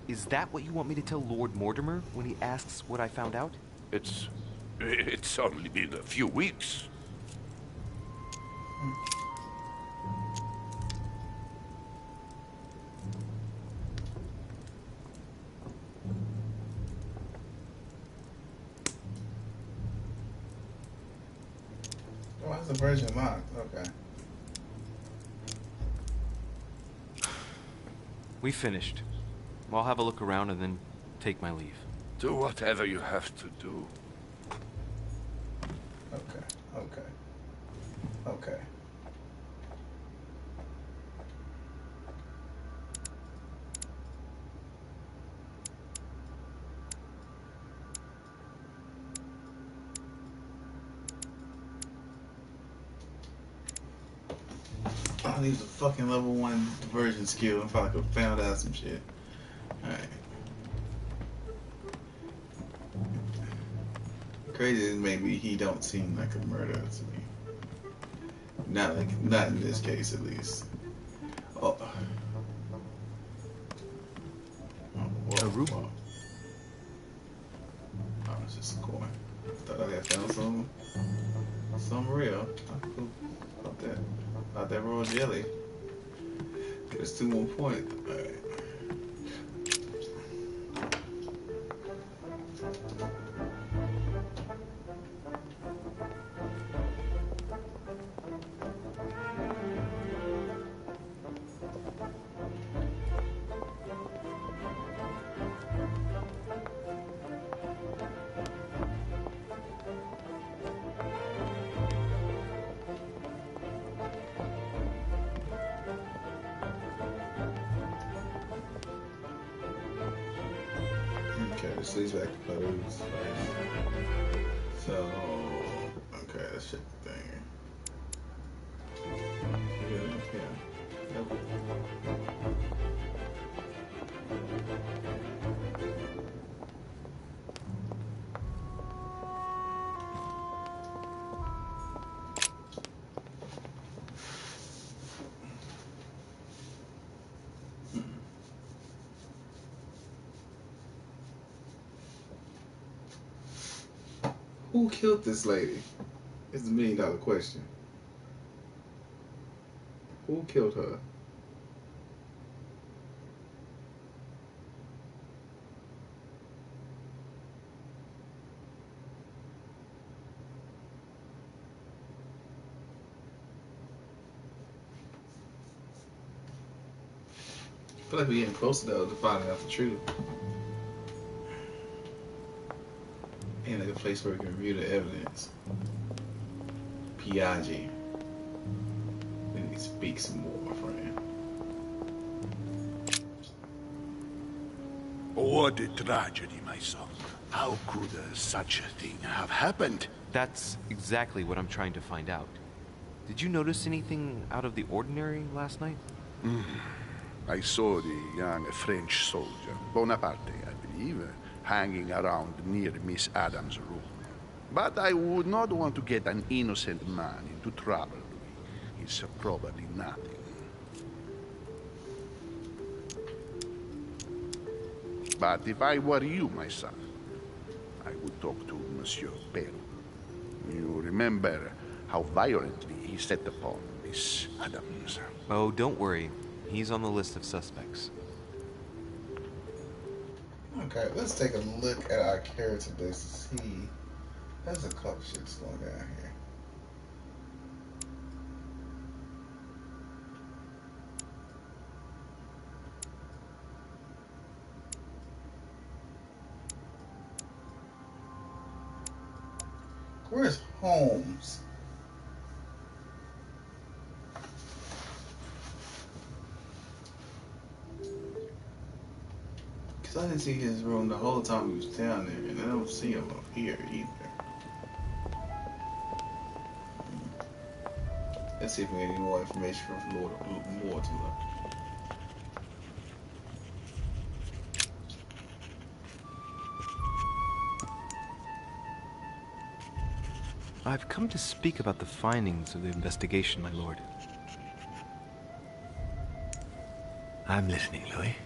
Is that what you want me to tell Lord Mortimer when he asks what I found out? It's only been a few weeks. Why is the version locked? Okay. We finished. I'll have a look around and then take my leave. Do whatever you have to do. Okay. I need the fucking level 1 diversion skill if I could found out some shit. Alright. Crazy as maybe he don't seem like a murderer to me. Not in this case at least. Oh, whoa. Oh, it's just a coin. Thought I had found some real. Cool. About that royal jelly. Get us 2 more points. Alright. Okay, this leads back to Peru's first. So, okay, let's check the thing. Yeah. Nope. Who killed this lady? It's a $1 million question. Who killed her? I feel like we're getting closer though to finding out the truth. And like a place where we can review the evidence. Piaggi. We need to speak some more, my friend. What a tragedy, my son. How could such a thing have happened? That's exactly what I'm trying to find out. Did you notice anything out of the ordinary last night? I saw the young French soldier, Bonaparte, I believe, hanging around near Miss Adams' room. But I would not want to get an innocent man into trouble, Louis. It's probably nothing. But if I were you, my son, I would talk to Monsieur Peru. You remember how violently he set upon Miss Adams. Oh, don't worry. He's on the list of suspects. Okay, let's take a look at our character list to see. There's a couple shits going down here. Where's Holmes? Because I didn't see his room the whole time he was down there, and I don't see him up here either. Let's see if we get any more information from Lord Mortimer. I've come to speak about the findings of the investigation, my lord. I'm listening, Louis.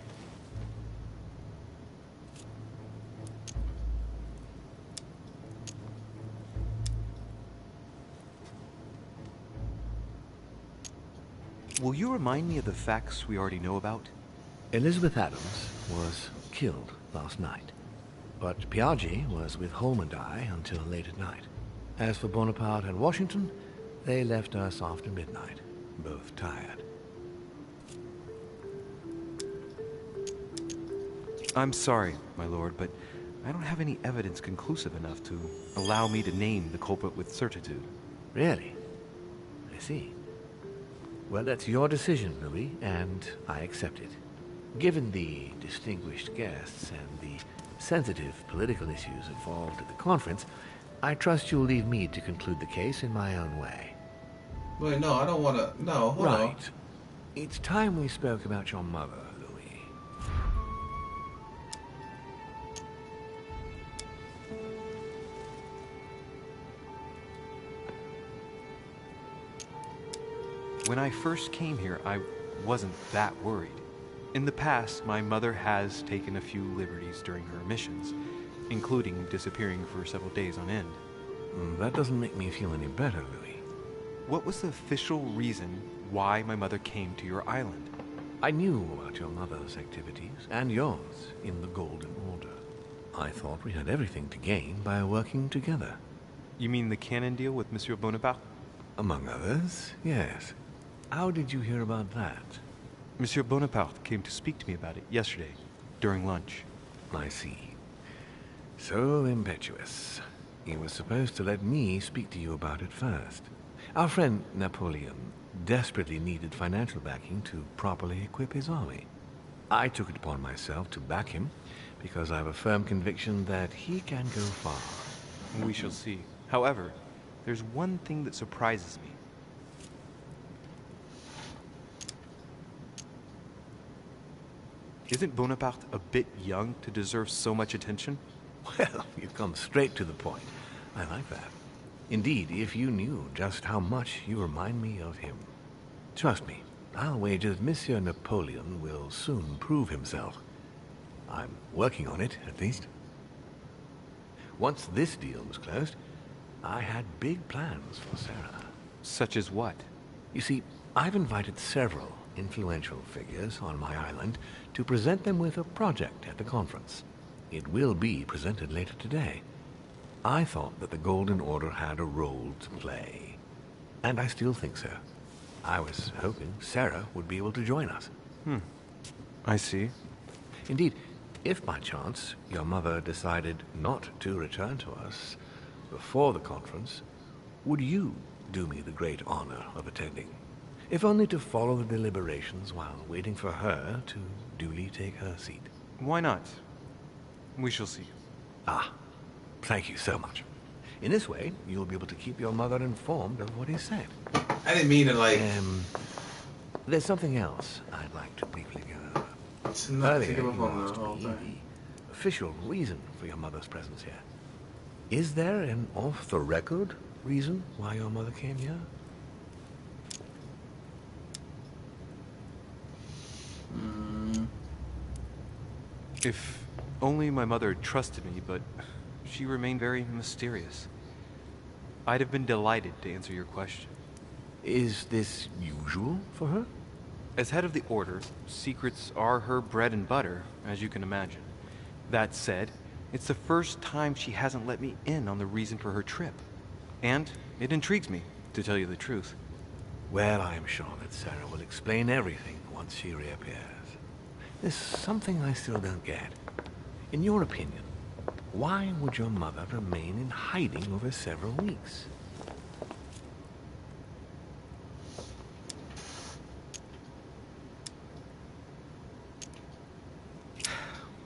Will you remind me of the facts we already know about? Elizabeth Adams was killed last night, but Piaggi was with Holm and I until late at night. As for Bonaparte and Washington, they left us after midnight, both tired. I'm sorry, my lord, but I don't have any evidence conclusive enough to allow me to name the culprit with certitude. Really? I see. Well, that's your decision, Louis, and I accept it. Given the distinguished guests and the sensitive political issues involved at the conference, I trust you'll leave me to conclude the case in my own way. Wait, no, I don't want to. No, hold on. Right. It's time we spoke about your mother, Louis. When I first came here, I wasn't that worried. In the past, my mother has taken a few liberties during her missions, including disappearing for several days on end. That doesn't make me feel any better, Louis. What was the official reason why my mother came to your island? I knew about your mother's activities, and yours, in the Golden Order. I thought we had everything to gain by working together. You mean the cannon deal with Monsieur Bonaparte? Among others, yes. How did you hear about that? Monsieur Bonaparte came to speak to me about it yesterday, during lunch. I see. So impetuous. He was supposed to let me speak to you about it first. Our friend Napoleon desperately needed financial backing to properly equip his army. I took it upon myself to back him, because I have a firm conviction that he can go far. We shall see. However, there's one thing that surprises me. Isn't Bonaparte a bit young to deserve so much attention? Well, you come straight to the point. I like that. Indeed, if you knew just how much you remind me of him. Trust me, I'll wager that Monsieur Napoleon will soon prove himself. I'm working on it, at least. Once this deal was closed, I had big plans for Sarah. Such as what? You see, I've invited several influential figures on my island to present them with a project at the conference. It will be presented later today. I thought that the Golden Order had a role to play. And I still think so. I was hoping Sarah would be able to join us. I see. Indeed, if by chance your mother decided not to return to us before the conference, would you do me the great honor of attending? If only to follow the deliberations while waiting for her to duly take her seat. Why not? We shall see. Ah, thank you so much. In this way, you'll be able to keep your mother informed of what is said. I didn't mean to like. There's something else I'd like to briefly go over. It's not Earlier, to give up you on the asked whole me thing. the official reason for your mother's presence here. Is there an off-the-record reason why your mother came here? If only my mother trusted me, but she remained very mysterious. I'd have been delighted to answer your question. Is this usual for her? As head of the Order, secrets are her bread and butter, as you can imagine. That said, it's the first time she hasn't let me in on the reason for her trip. And it intrigues me, to tell you the truth. Well, I am sure that Sarah will explain everything once she reappears. There's something I still don't get. In your opinion, why would your mother remain in hiding over several weeks?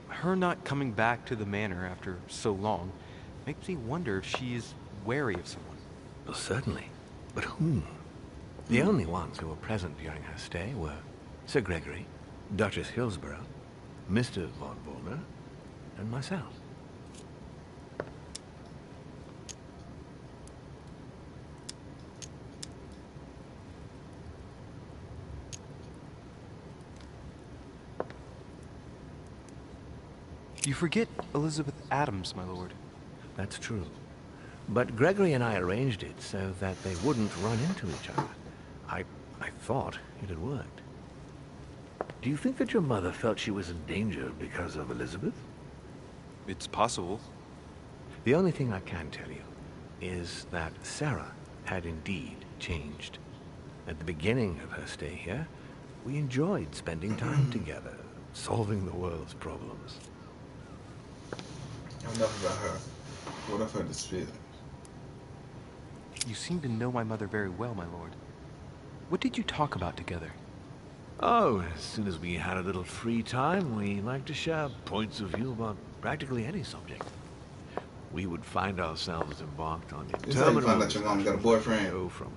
Her not coming back to the manor after so long makes me wonder if she is wary of someone. Well, certainly. But whom? The only ones who were present during her stay were Sir Gregory, Duchess Hillsborough, Mr. von Wollner, and myself. You forget Elizabeth Adams, my lord. That's true. But Gregory and I arranged it so that they wouldn't run into each other. I thought it had worked. Do you think that your mother felt she was in danger because of Elizabeth? It's possible. The only thing I can tell you is that Sarah had indeed changed. At the beginning of her stay here, we enjoyed spending time together, solving the world's problems. Enough about her. What of her dispute? You seem to know my mother very well, my lord. What did you talk about together? Oh, as soon as we had a little free time, we liked to share points of view about practically any subject. We would find ourselves embarked on interminable find out your mom got a boyfriend. Go from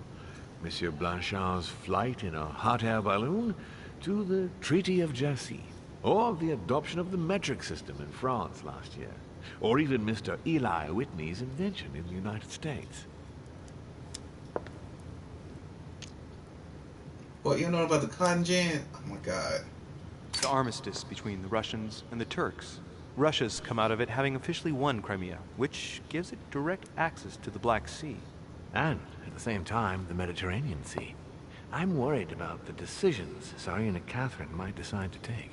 Monsieur Blanchard's flight in a hot air balloon to the Treaty of Jassy, or the adoption of the metric system in France last year, or even Mr. Eli Whitney's invention in the United States. What, you know about the cotton gin? Oh my god. The armistice between the Russians and the Turks. Russia's come out of it having officially won Crimea, which gives it direct access to the Black Sea. And, at the same time, the Mediterranean Sea. I'm worried about the decisions Tsarina Catherine might decide to take.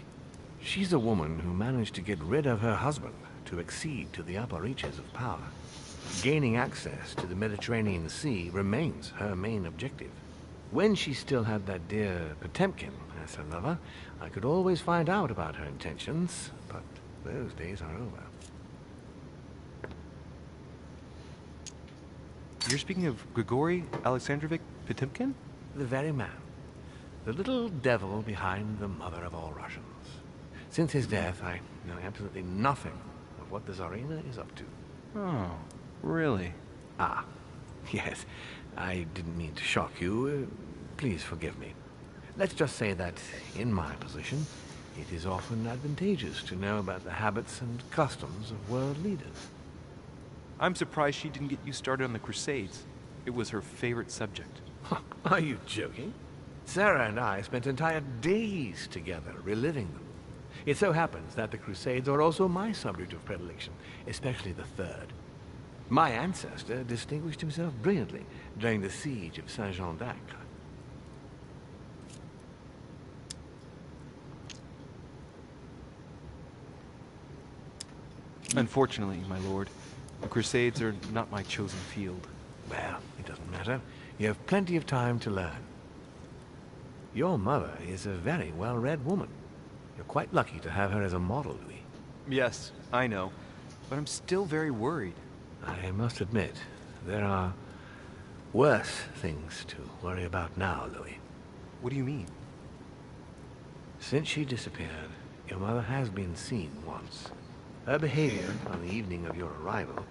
She's a woman who managed to get rid of her husband to accede to the upper reaches of power. Gaining access to the Mediterranean Sea remains her main objective. When she still had that dear Potemkin as her lover, I could always find out about her intentions, but those days are over. You're speaking of Grigory Alexandrovich Potemkin? The very man. The little devil behind the mother of all Russians. Since his death, I know absolutely nothing of what the Tsarina is up to. Oh, really? Ah, yes. I didn't mean to shock you. Please forgive me. Let's just say that, in my position, it is often advantageous to know about the habits and customs of world leaders. I'm surprised she didn't get you started on the Crusades. It was her favorite subject. Are you joking? Sarah and I spent entire days together reliving them. It so happens that the Crusades are also my subject of predilection, especially the Third. My ancestor distinguished himself brilliantly during the siege of Saint-Jean d'Acre. Unfortunately, my lord, the Crusades are not my chosen field. Well, it doesn't matter. You have plenty of time to learn. Your mother is a very well-read woman. You're quite lucky to have her as a model, Louis. Yes, I know, but I'm still very worried. I must admit, there are worse things to worry about now, Louis. What do you mean? Since she disappeared, your mother has been seen once. Her behavior on the evening of your arrival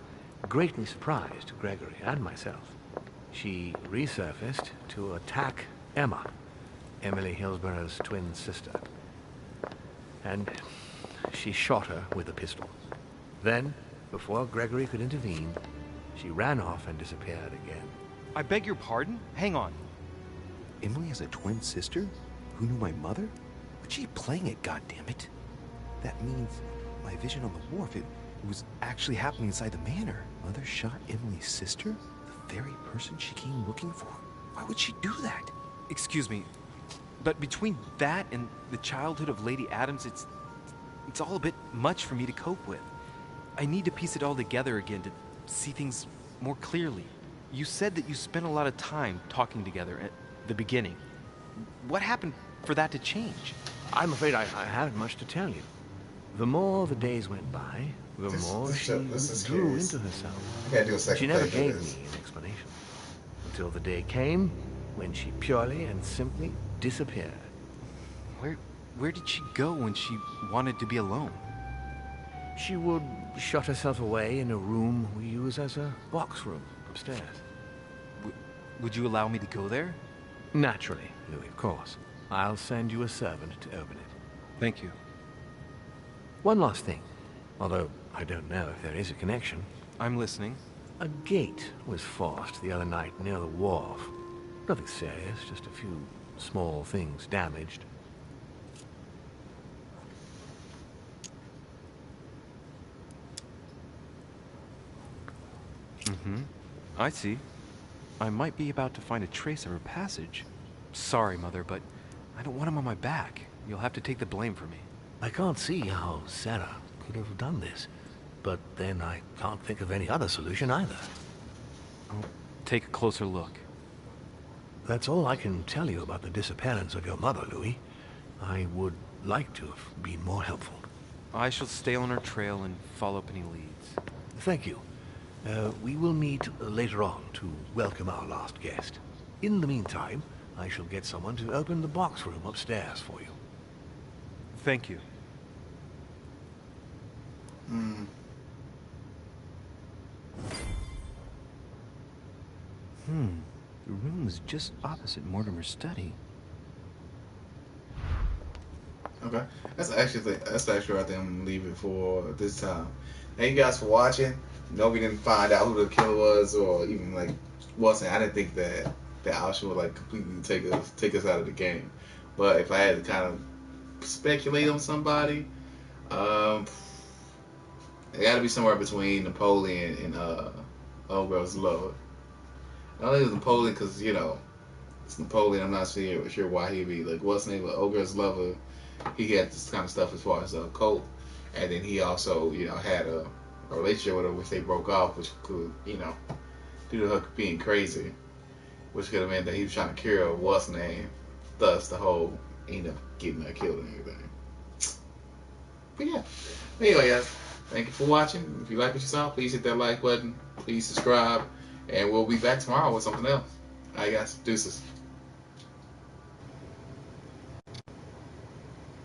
greatly surprised Gregory and myself. She resurfaced to attack Emma, Emily Hillsborough's twin sister. And she shot her with a pistol. Then, before Gregory could intervene, she ran off and disappeared again. I beg your pardon? Hang on. Emily has a twin sister who knew my mother? But she playing it, goddammit. That means my vision on the wharf, it was actually happening inside the manor. Mother shot Emily's sister? The very person she came looking for? Why would she do that? Excuse me, but between that and the childhood of Lady Adams, it's all a bit much for me to cope with. I need to piece it all together again to see things more clearly. You said that you spent a lot of time talking together at the beginning. What happened for that to change? I'm afraid I haven't much to tell you. The more the days went by, the more she withdrew into herself. She never gave me an explanation. Until the day came when she purely and simply disappeared. Where did she go when she wanted to be alone? She would shut herself away in a room we use as a box room upstairs. Would you allow me to go there? Naturally, Louis, of course. I'll send you a servant to open it. Thank you. One last thing, although I don't know if there is a connection. I'm listening. A gate was forced the other night near the wharf. Nothing serious, just a few small things damaged. I see. I might be about to find a trace of her passage. Sorry, Mother, but I don't want him on my back. You'll have to take the blame for me. I can't see how Sarah could have done this. But then I can't think of any other solution either. I'll take a closer look. That's all I can tell you about the disappearance of your mother, Louis. I would like to have been more helpful. I shall stay on her trail and follow up any leads. Thank you. We will meet later on to welcome our last guest. In the meantime, I shall get someone to open the box room upstairs for you. Thank you. The room was just opposite Mortimer's study. Okay, that's actually I think I'm gonna leave it for this time. Thank you guys for watching. No, we didn't find out who the killer was, or even like wasn't. I didn't think that that option would like completely take us out of the game. But if I had to kind of speculate on somebody, it got to be somewhere between Napoleon and Old Girl's Love. I don't think it's Napoleon because it's Napoleon. I'm not sure why he'd be like what's the name of Old Girl's Lover. He had this kind of stuff as far as a cult, and then he also had a relationship with her which they broke off, which could due to her being crazy, which could have meant that he was trying to cure what's name. Thus, the whole end up getting her killed and everything. But yeah. Anyway, guys, thank you for watching. If you like what you saw, please hit that like button. Please subscribe, and we'll be back tomorrow with something else. Alright, guys, deuces.